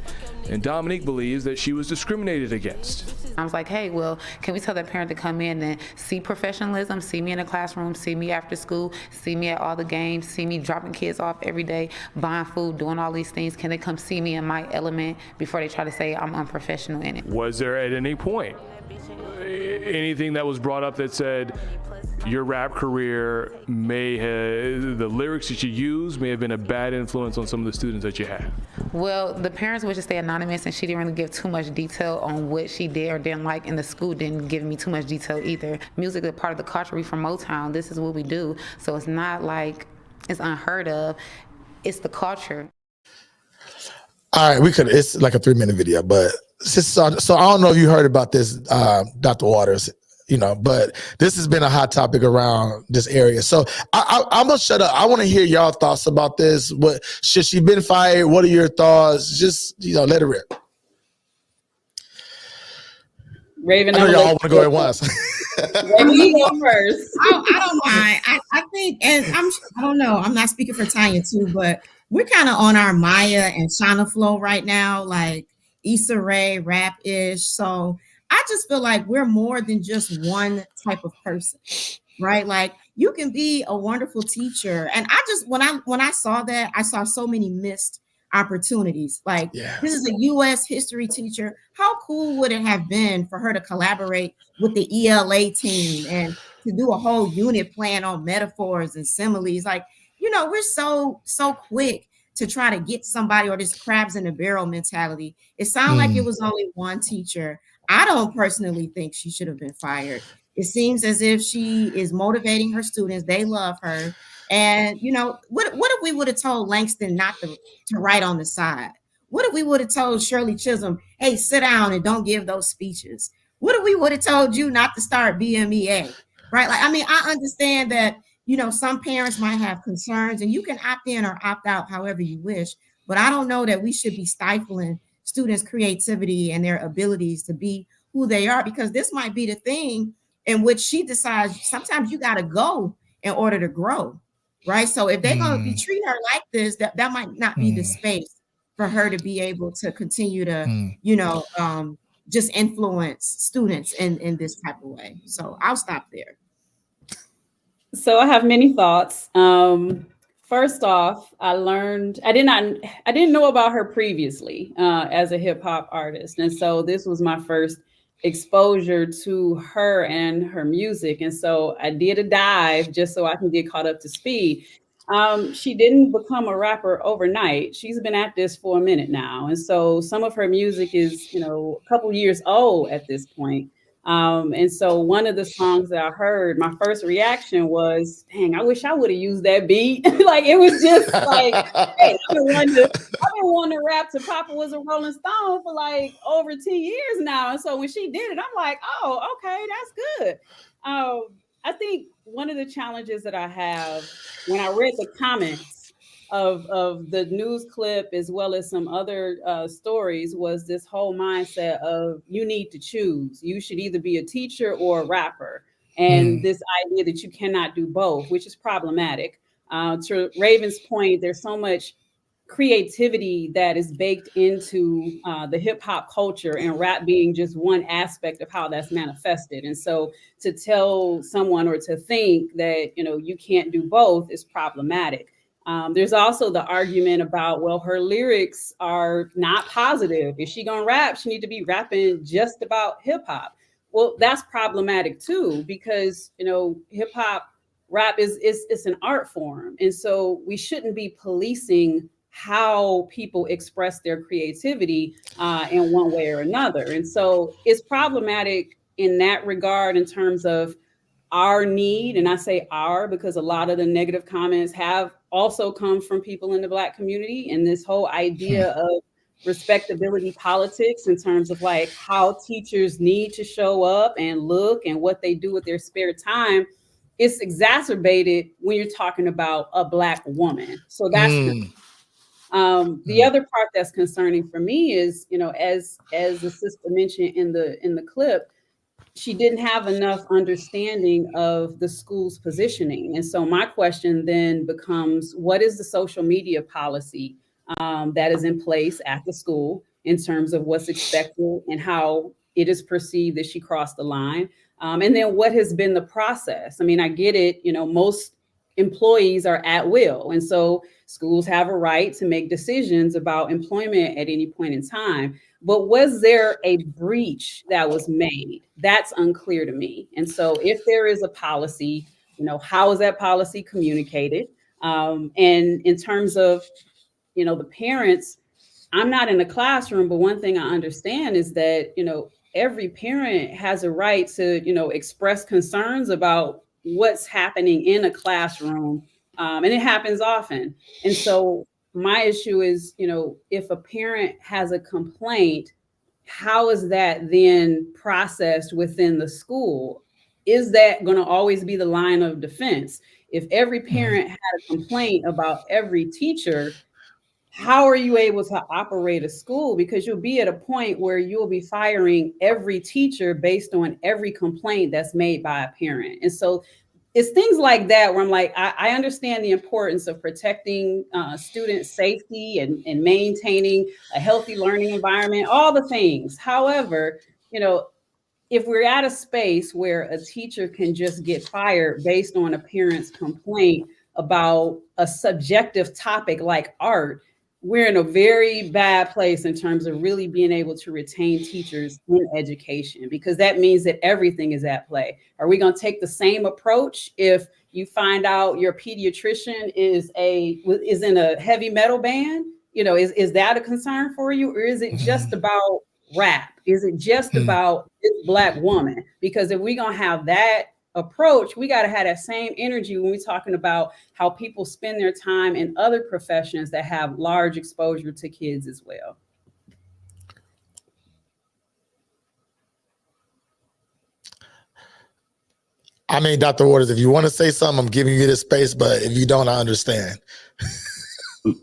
And Dominique believes that she was discriminated against.
I was like, hey, well, can we tell that parent to come in and see professionalism, see me in the classroom, see me after school, see me at all the games, see me dropping kids off every day, buying food, doing all these things. Can they come see me in my element before they try to say I'm unprofessional in it?
Was there at any point anything that was brought up that said your rap career the lyrics that you use may have been a bad influence on some of the students that you had?
Well, the parents would just stay anonymous, and she didn't really give too much detail on what she did or didn't like, and the school didn't give me too much detail either. Music is part of the culture. We from Motown. This is what we do. So it's not like it's unheard of. It's the culture.
All right, it's like a 3-minute video, but so I don't know if you heard about this, Dr. Waters, but this has been a hot topic around this area. So I'm gonna shut up. I want to hear y'all thoughts about this. What should she been fired? What are your thoughts? Just let it rip.
Raven,
I know y'all want to go at once.
Raven, you go first.
I don't mind. I think, and I don't know. I'm not speaking for Tanya too, but we're kind of on our Maya and Shauna flow right now, like Issa Rae, rap-ish. So I just feel like we're more than just one type of person, right? Like you can be a wonderful teacher. And I just when I saw that, I saw so many missed opportunities. Like this is a US history teacher. How cool would it have been for her to collaborate with the ELA team and to do a whole unit plan on metaphors and similes? Like, you know, we're so quick to try to get somebody, or this crabs in the barrel mentality. It sounded like it was only one teacher. I don't personally think she should have been fired. It seems as if she is motivating her students. They love her. And, you know, what if we would have told Langston not to write on the side? What if we would have told Shirley Chisholm, hey, sit down and don't give those speeches? What if we would have told you not to start BMEA, right? Like, I mean, I understand that, you know, some parents might have concerns and you can opt in or opt out however you wish, but I don't know that we should be stifling students' creativity and their abilities to be who they are, because this might be the thing in which she decides sometimes you got to go in order to grow, right? So if they're going to be treating her like this, that might not be the space for her to be able to continue to, you know, just influence students in this type of way. So I'll stop there.
So I have many thoughts. First off, I didn't know about her previously as a hip hop artist. And so this was my first exposure to her and her music. And so I did a dive just so I can get caught up to speed. She didn't become a rapper overnight. She's been at this for a minute now. And so some of her music is, you know, a couple years old at this point. And so one of the songs that I heard, my first reaction was, dang, I wish I would have used that beat. Like, it was just like, hey, I've been wanting to rap to Papa Was a Rolling Stone for like over 10 years now. And so when she did it, I'm like, oh, okay, that's good. I think one of the challenges that I have when I read the comments of the news clip, as well as some other stories, was this whole mindset of you need to choose. You should either be a teacher or a rapper. And this idea that you cannot do both, which is problematic. To Raven's point, there's so much creativity that is baked into the hip hop culture, and rap being just one aspect of how that's manifested. And so to tell someone or to think that, you know, you can't do both is problematic. There's also the argument about, well, her lyrics are not positive. If she gonna rap, she need to be rapping just about hip hop. Well, that's problematic too, because, you know, hip hop rap is an art form. And so we shouldn't be policing how people express their creativity in one way or another. And so it's problematic in that regard, in terms of our need, and I say our because a lot of the negative comments have also come from people in the Black community, and this whole idea of respectability politics in terms of like how teachers need to show up and look and what they do with their spare time. It's exacerbated when you're talking about a Black woman. So that's the other part that's concerning for me is, you know, as the sister mentioned in the clip, she didn't have enough understanding of the school's positioning. And so my question then becomes, what is the social media policy that is in place at the school in terms of what's expected and how it is perceived that she crossed the line? And then what has been the process? I mean, I get it, you know, most employees are at will. And so schools have a right to make decisions about employment at any point in time. But was there a breach that was made? That's unclear to me. And so if there is a policy, you know, how is that policy communicated? And in terms of, you know, the parents, I'm not in the classroom, but one thing I understand is that, you know, every parent has a right to, you know, express concerns about what's happening in a classroom. And it happens often. And so my issue is, you know, if a parent has a complaint, how is that then processed within the school? Is that going to always be the line of defense? If every parent had a complaint about every teacher, how are you able to operate a school? Because you'll be at a point where you'll be firing every teacher based on every complaint that's made by a parent. And so it's things like that where I'm like, I understand the importance of protecting student safety and maintaining a healthy learning environment, all the things. However, if we're at a space where a teacher can just get fired based on a parent's complaint about a subjective topic like art, we're in a very bad place in terms of really being able to retain teachers in education, because that means that everything is at play. Are we going to take the same approach if you find out your pediatrician is in a heavy metal band? Is that a concern for you, or is it just about rap? Is it just about this Black woman? Because if we're going to have that approach, we got to have that same energy when we're talking about how people spend their time in other professions that have large exposure to kids as well.
I mean, Dr. Waters, if you want to say something, I'm giving you this space, but if you don't, I understand.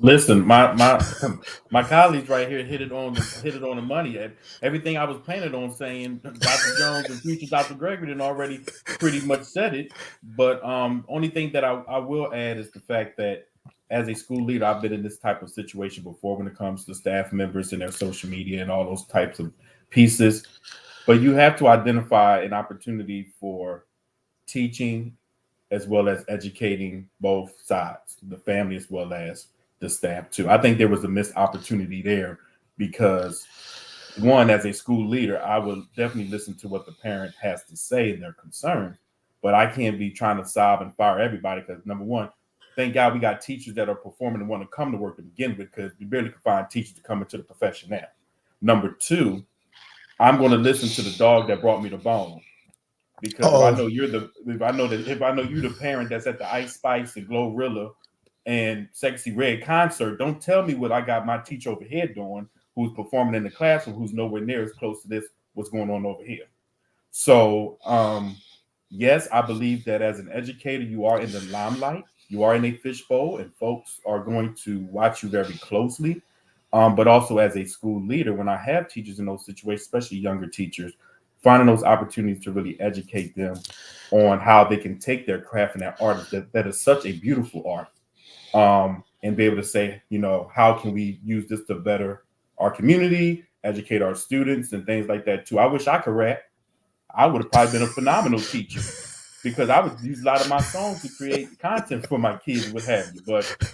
Listen, my colleagues right here hit it on the money. Everything I was planning on saying, Dr. Jones and future Dr. Gregory had already pretty much said it. But only thing that I will add is the fact that as a school leader, I've been in this type of situation before when it comes to staff members and their social media and all those types of pieces. But you have to identify an opportunity for teaching as well as educating both sides, the family as well as the staff too. I think there was a missed opportunity there because, one, as a school leader, I will definitely listen to what the parent has to say and their concerns, but I can't be trying to sob and fire everybody because, number one, thank God we got teachers that are performing and want to come to work to begin with, because we barely can find teachers to come into the profession now. Number two, I'm going to listen to the dog that brought me the bone. Because if I know you're the parent that's at the Ice Spice and Glorilla and Sexy Red concert, don't tell me what I got my teacher over here doing, who's performing in the classroom, who's nowhere near as close to this, what's going on over here. So, yes, I believe that as an educator, you are in the limelight, you are in a fishbowl, and folks are going to watch you very closely. But also as a school leader, when I have teachers in those situations, especially younger teachers, finding those opportunities to really educate them on how they can take their craft and their art that is such a beautiful art, and be able to say, how can we use this to better our community, educate our students and things like that too. I wish I could rap. I would have probably been a phenomenal teacher because I would use a lot of my songs to create content for my kids and what have you. But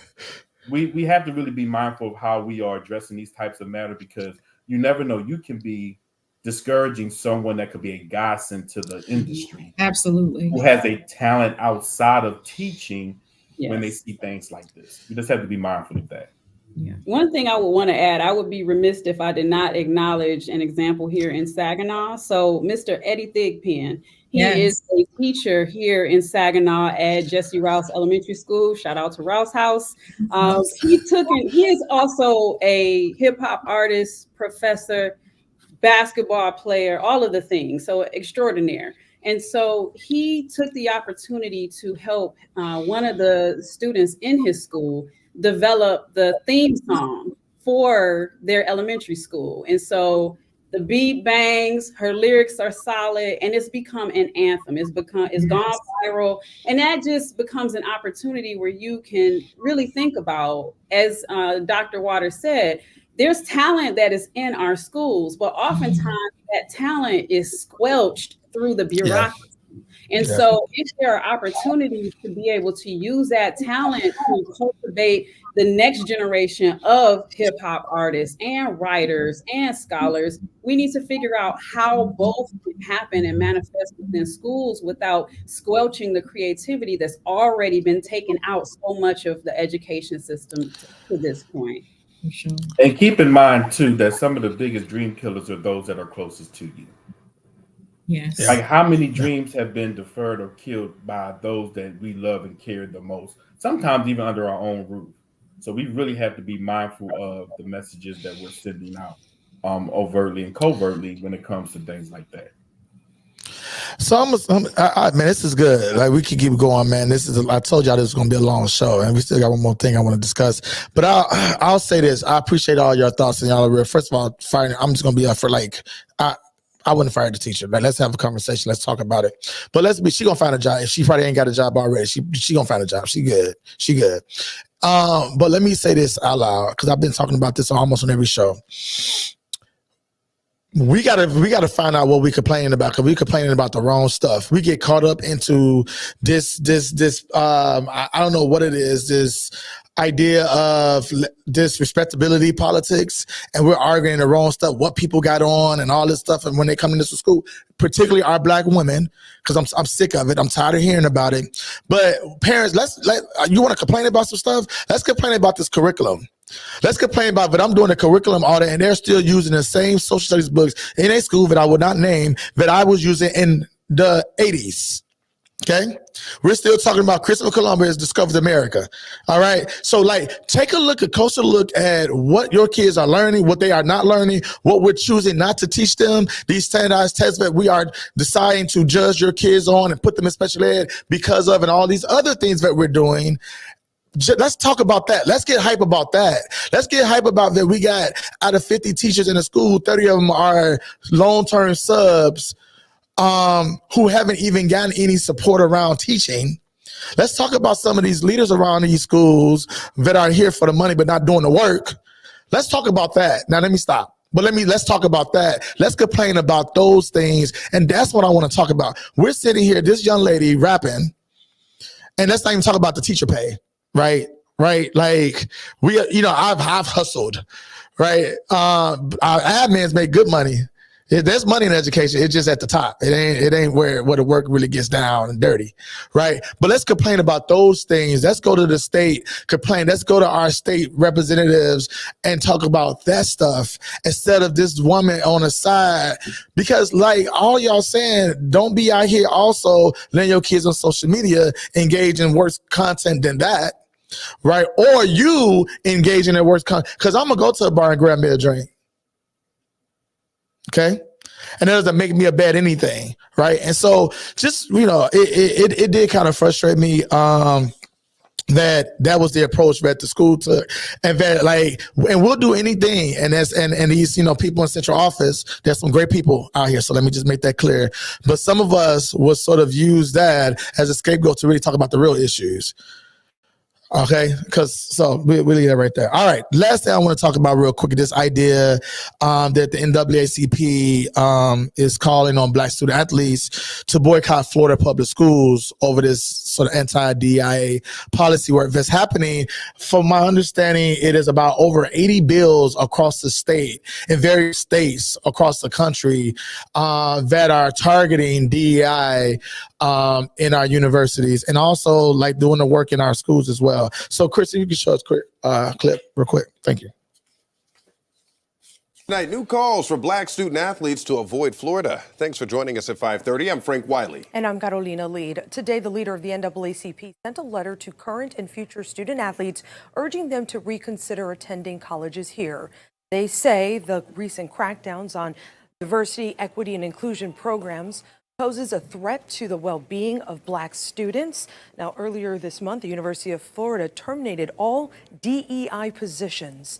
we have to really be mindful of how we are addressing these types of matters, because you never know, you can be discouraging someone that could be a godsend to the industry.
Absolutely.
Who has a talent outside of teaching.
Yes.
When they see things like this. We just have to be mindful of that.
Yeah.
One thing I would want to add, I would be remiss if I did not acknowledge an example here in Saginaw. So Mr. Eddie Thigpen, he is a teacher here in Saginaw at Jesse Rouse Elementary School. Shout out to Rouse House. He is also a hip hop artist, professor, basketball player, all of the things. So extraordinaire. And so he took the opportunity to help one of the students in his school develop the theme song for their elementary school. And so the beat bangs, her lyrics are solid, and it's become an anthem. It's gone viral. And that just becomes an opportunity where you can really think about, as Dr. Waters said, there's talent that is in our schools, but oftentimes that talent is squelched through the bureaucracy. Yeah. And so if there are opportunities to be able to use that talent to cultivate the next generation of hip hop artists and writers and scholars, we need to figure out how both can happen and manifest within schools without squelching the creativity that's already been taken out so much of the education system to this point.
Sure.
And keep in mind too that some of the biggest dream killers are those that are closest to you.
Yes.
Like how many dreams have been deferred or killed by those that we love and care the most, sometimes even under our own roof. So we really have to be mindful of the messages that we're sending out overtly and covertly when it comes to things like that.
So man, this is good. Like we could keep going, man. I told y'all this was gonna be a long show, and we still got one more thing I want to discuss. But I'll say this: I appreciate all your thoughts, and y'all are real. First of all, I'm just gonna be up for I wouldn't fire the teacher. Like, let's have a conversation. Let's talk about it. But she gonna find a job. If she probably ain't got a job already, she gonna find a job. She good. But let me say this out loud, because I've been talking about this almost on every show. We gotta find out what we complaining about, because we complaining about the wrong stuff. We get caught up into this I don't know what it is, this idea of this respectability politics, and we're arguing the wrong stuff, what people got on and all this stuff. And when they come into school, particularly our Black women, because I'm sick of it. I'm tired of hearing about it. But parents, you want to complain about some stuff? Let's complain about this curriculum. Let's complain about, but I'm doing a curriculum audit and they're still using the same social studies books in a school that I would not name that I was using in the 80s. Okay, we're still talking about Christopher Columbus discovered America. All right, so take a closer look at what your kids are learning, what they are not learning, what we're choosing not to teach them. These standardized tests that we are deciding to judge your kids on and put them in special ed because of, and all these other things that we're doing. Let's talk about that. Let's get hype about that. Let's get hype about that. We got, out of 50 teachers in the school, 30 of them are long-term subs who haven't even gotten any support around teaching. Let's talk about some of these leaders around these schools that are here for the money but not doing the work. Let's talk about that. Now let me stop. But let's talk about that. Let's complain about those things. And that's what I want to talk about. We're sitting here, this young lady rapping, and let's not even talk about the teacher pay. Right. Like I've hustled, right? Our admins make good money. There's money in education. It's just at the top. It ain't where the work really gets down and dirty, right? But let's complain about those things. Let's go to the state, complain. Let's go to our state representatives and talk about that stuff instead of this woman on the side. Because all y'all saying, don't be out here also letting your kids on social media engage in worse content than that. Right? Or you engage in their worst content. Because I'm going to go to a bar and grab me a drink. Okay? And that doesn't make me a bad anything. Right? And so just, it did kind of frustrate me that was the approach that the school took. And that and we'll do anything. And these, people in central office, there's some great people out here. So let me just make that clear. But some of us will sort of use that as a scapegoat to really talk about the real issues. Okay, so we leave that right there. All right, last thing I want to talk about real quick is this idea that the NAACP is calling on Black student athletes to boycott Florida public schools over this sort of anti-DEIA policy work that's happening. From my understanding, it is about over 80 bills across the state, in various states across the country, that are targeting DEI in our universities, and also doing the work in our schools as well. So, Chris, if you can show us a clip real quick. Thank you.
Tonight, new calls for Black student athletes to avoid Florida. Thanks for joining us at 5:30. I'm Frank Wiley.
And I'm Carolina Lead. Today, the leader of the NAACP sent a letter to current and future student athletes urging them to reconsider attending colleges here. They say the recent crackdowns on diversity, equity, and inclusion programs poses a threat to the well-being of Black students. Now, earlier this month, the University of Florida terminated all DEI positions.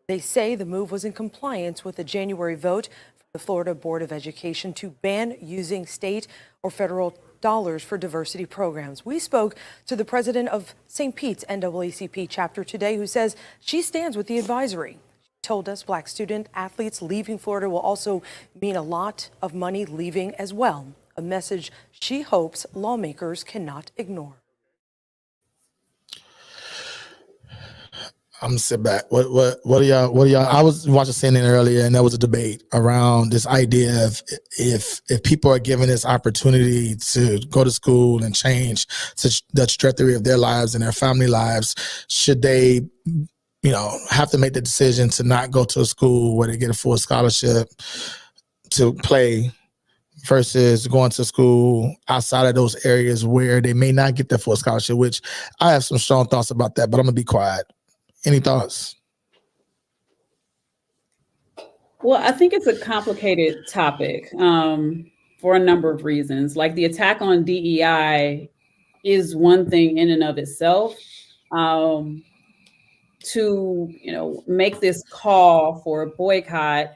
They say the move was in compliance with the January vote from the Florida Board of Education to ban using state or federal dollars for diversity programs. We spoke to the president of St. Pete's NAACP chapter today, who says she stands with the advisory. Told us Black student athletes leaving Florida will also mean a lot of money leaving as well. A message she hopes lawmakers cannot ignore.
I'm gonna sit back. What are y'all? I was watching CNN earlier, and there was a debate around this idea of if people are given this opportunity to go to school and change the trajectory of their lives and their family lives, should they, have to make the decision to not go to a school where they get a full scholarship to play, versus going to school outside of those areas where they may not get the full scholarship, which I have some strong thoughts about that, but I'm gonna be quiet. Any thoughts?
Well, I think it's a complicated topic for a number of reasons. Like, the attack on DEI is one thing in and of itself. To make this call for a boycott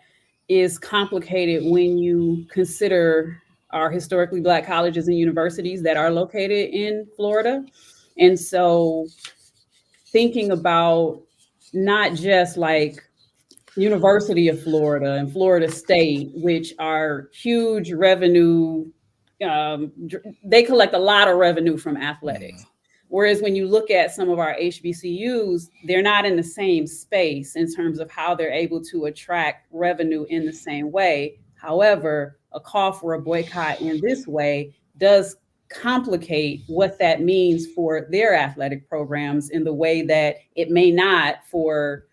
is complicated when you consider our historically Black colleges and universities that are located in Florida. And so thinking about not just like University of Florida and Florida State, which are huge revenue, they collect a lot of revenue from athletics. Whereas when you look at some of our HBCUs, they're not in the same space in terms of how they're able to attract revenue in the same way. However, a call for a boycott in this way does complicate what that means for their athletic programs in the way that it may not for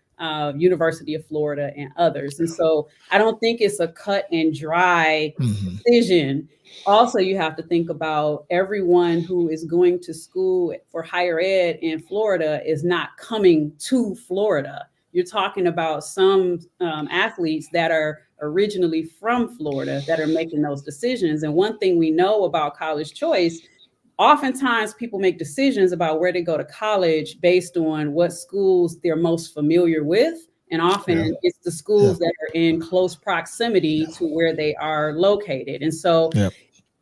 University of Florida and others. And so I don't think it's a cut and dry decision. Also, you have to think about everyone who is going to school for higher ed in Florida is not coming to Florida. You're talking about some athletes that are originally from Florida that are making those decisions. And one thing we know about college choice, oftentimes people make decisions about where they go to college based on what schools they're most familiar with. And often it's the schools that are in close proximity to where they are located. And so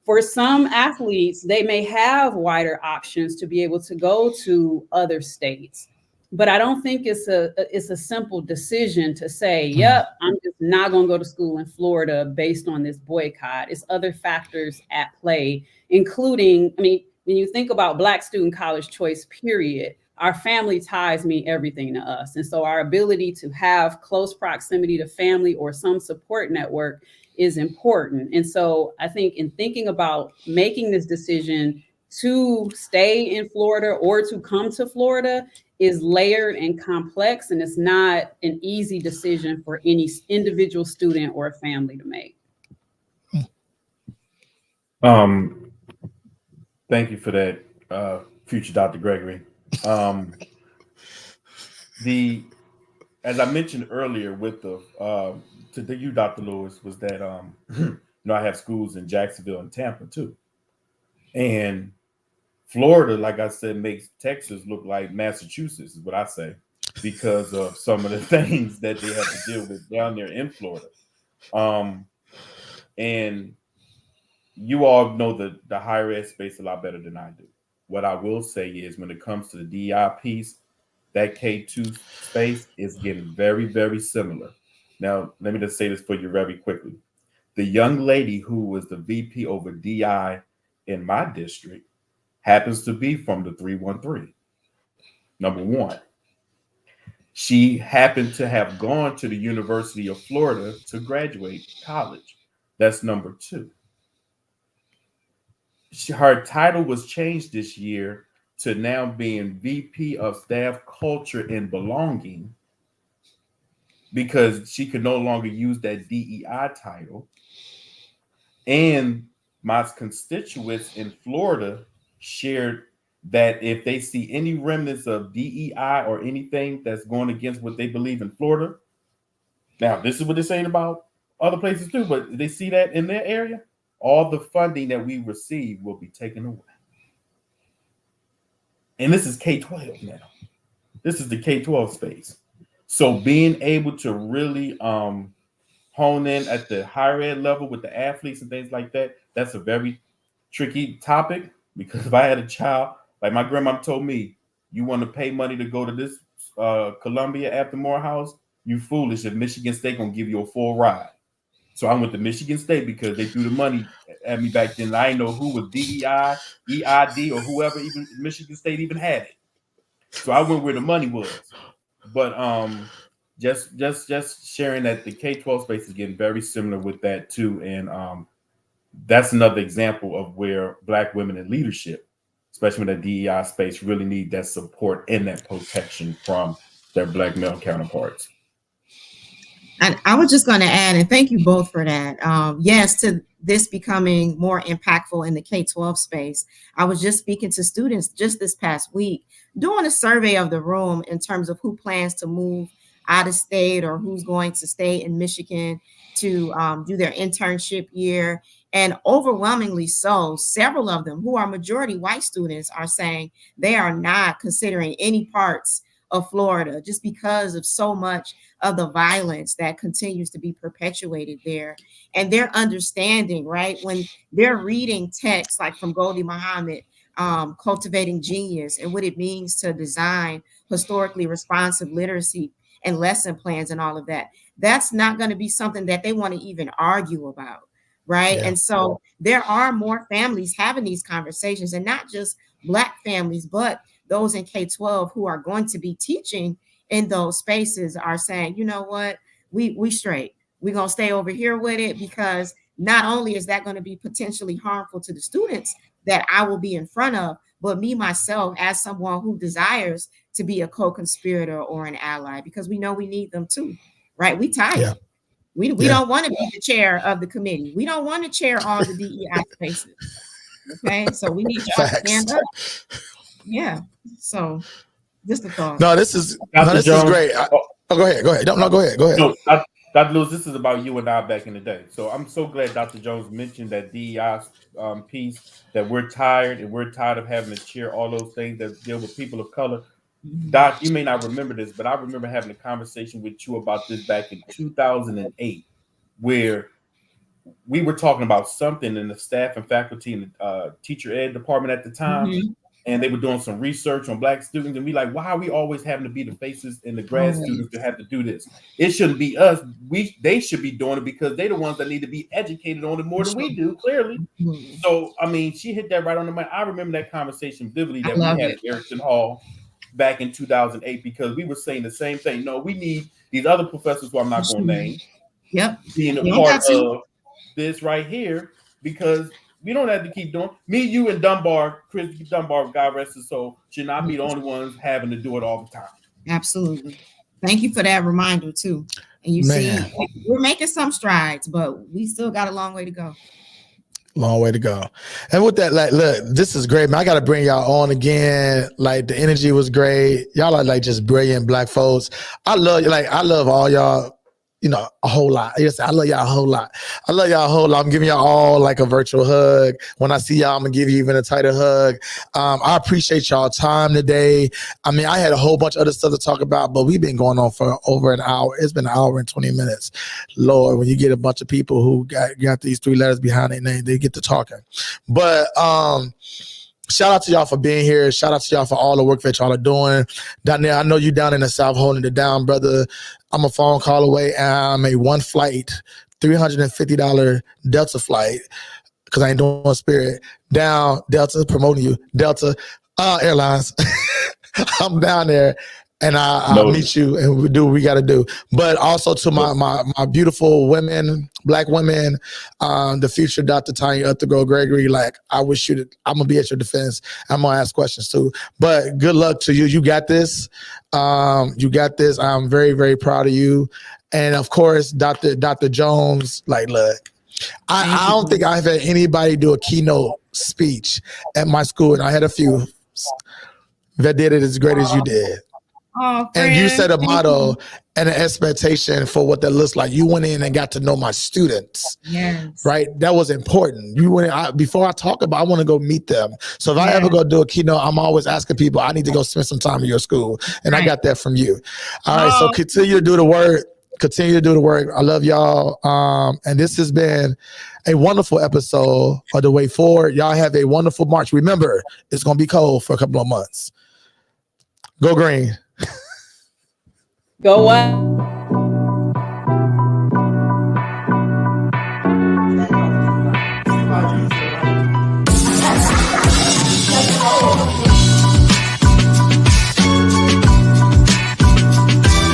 for some athletes, they may have wider options to be able to go to other states. But I don't think it's a simple decision to say, yep, I'm just not going to go to school in Florida based on this boycott. It's other factors at play, including, I mean, when you think about Black student college choice, period, our family ties mean everything to us. And so our ability to have close proximity to family or some support network is important. And so I think in thinking about making this decision to stay in Florida or to come to Florida is layered and complex, and it's not an easy decision for any individual student or family to make.
Thank you for that, future Dr. Gregory. As I mentioned earlier with to you, Dr. Lewis, was that I have schools in Jacksonville and Tampa too, and Florida, like I said, makes Texas look like Massachusetts, is what I say, because of some of the things that they have to deal with down there in Florida. And you all know the higher ed space a lot better than I do. What I will say is when it comes to the DI piece, that K2 space is getting very, very similar. Now, let me just say this for you very quickly. The young lady who was the VP over DI in my district happens to be from the 313. Number one, she happened to have gone to the University of Florida to graduate college. That's number two. Her title was changed this year to now being VP of Staff Culture and Belonging because she could no longer use that DEI title. And my constituents in Florida shared that if they see any remnants of DEI or anything that's going against what they believe in Florida, now this is what they're saying about other places too, but they see that in their area, all the funding that we receive will be taken away. And this is K-12 now. This is the K-12 space. So being able to really hone in at the higher ed level with the athletes and things like that, that's a very tricky topic, because if I had a child, like my grandma told me, you want to pay money to go to this Columbia after Morehouse, you foolish. If Michigan State gonna give you a full ride. So I went to Michigan State because they threw the money at me back then. I didn't know who was DEI, EID, or whoever even Michigan State even had it. So I went where the money was. But just sharing that the K-12 space is getting very similar with that too. And that's another example of where Black women in leadership, especially in the DEI space, really need that support and that protection from their Black male counterparts.
And I was just going to add, and thank you both for that. Yes, to this becoming more impactful in the K-12 space. I was just speaking to students just this past week, doing a survey of the room in terms of who plans to move out of state or who's going to stay in Michigan to do their internship year. And overwhelmingly so, several of them who are majority white students are saying they are not considering any parts of Florida, just because of so much of the violence that continues to be perpetuated there. And their understanding, right, when they're reading texts like from Goldie Muhammad, Cultivating Genius, and what it means to design historically responsive literacy and lesson plans and all of that, that's not going to be something that they want to even argue about, right? And so there are more families having these conversations, and not just Black families, but those in K-12 who are going to be teaching in those spaces are saying, you know what, we straight. We're going to stay over here with it, because not only is that going to be potentially harmful to the students that I will be in front of, but me myself as someone who desires to be a co-conspirator or an ally, because we know we need them too, right? We tired. We don't want to be the chair of the committee. We don't want to chair all the DEI spaces. Okay, so we need y'all to stand up. Yeah. So just a thought.
No, this is
Jones,
is great. Go ahead. Go ahead. No, go ahead. Go ahead.
No, Dr. Lewis, this is about you and I back in the day. So I'm so glad Dr. Jones mentioned that DEI piece, that we're tired of having to chair all those things that deal with people of color. Doc, you may not remember this, but I remember having a conversation with you about this back in 2008, where we were talking about something in the staff and faculty and teacher ed department at the time. And they were doing some research on Black students, and we like, why are we always having to be the faces and the grad students to have to do this? It shouldn't be us. They should be doing it, because they're the ones that need to be educated on it more than we do, clearly. So, I mean, she hit that right on the money. I remember that conversation vividly that we had at Erickson Hall back in 2008, because we were saying the same thing. No, we need these other professors who I'm not going to name being a part of this right here, because we don't have to keep doing. Me, you, and Dunbar, Chris Dunbar, God rest his soul, should not be the only ones having to do it all the time.
Absolutely. Thank you for that reminder too. And you see, we're making some strides, but we still got a long way to go.
Long way to go. And with that, like, look, this is great, man. I got to bring y'all on again. Like, the energy was great. Y'all are like just brilliant Black folks. I love all y'all. You know, a whole lot. Yes, I love y'all a whole lot. I'm giving y'all all like a virtual hug. When I see y'all, I'm gonna give you even a tighter hug. I appreciate y'all time today. I mean, I had a whole bunch of other stuff to talk about, but we've been going on for over an hour. It's been an hour and 20 minutes. Lord, when you get a bunch of people who got these 3 letters behind their name, they get to talking. But shout out to y'all for being here. Shout out to y'all for all the work that y'all are doing. Dionel, I know you down in the South holding it down, brother. I'm a phone call away, and I'm a one flight, $350 Delta flight, because I ain't doing Spirit. Down, Delta, promoting you. Delta Airlines. I'm down there, and I'll meet you, and we do what we got to do. But also to my beautiful women, Black women, the future Dr. Tanya, Upthegrove, Gregory, like, I'm going to be at your defense. I'm going to ask questions too. But good luck to you. You got this. You got this. I'm very, very proud of you. And of course, Dr. Jones, like, look, I don't think I've had anybody do a keynote speech at my school, and I had a few that did it as great as you did.
Oh,
and you set a motto and an expectation for what that looks like. You went in and got to know my students.
Yes.
Right? That was important. You went in, before I talk about, I want to go meet them. So if I ever go do a keynote, I'm always asking people, I need to go spend some time in your school. And I got that from you. All right. So continue to do the work. Continue to do the work. I love y'all. And this has been a wonderful episode of The Way Forward. Y'all have a wonderful March. Remember, it's going to be cold for a couple of months. Go green.
Go what?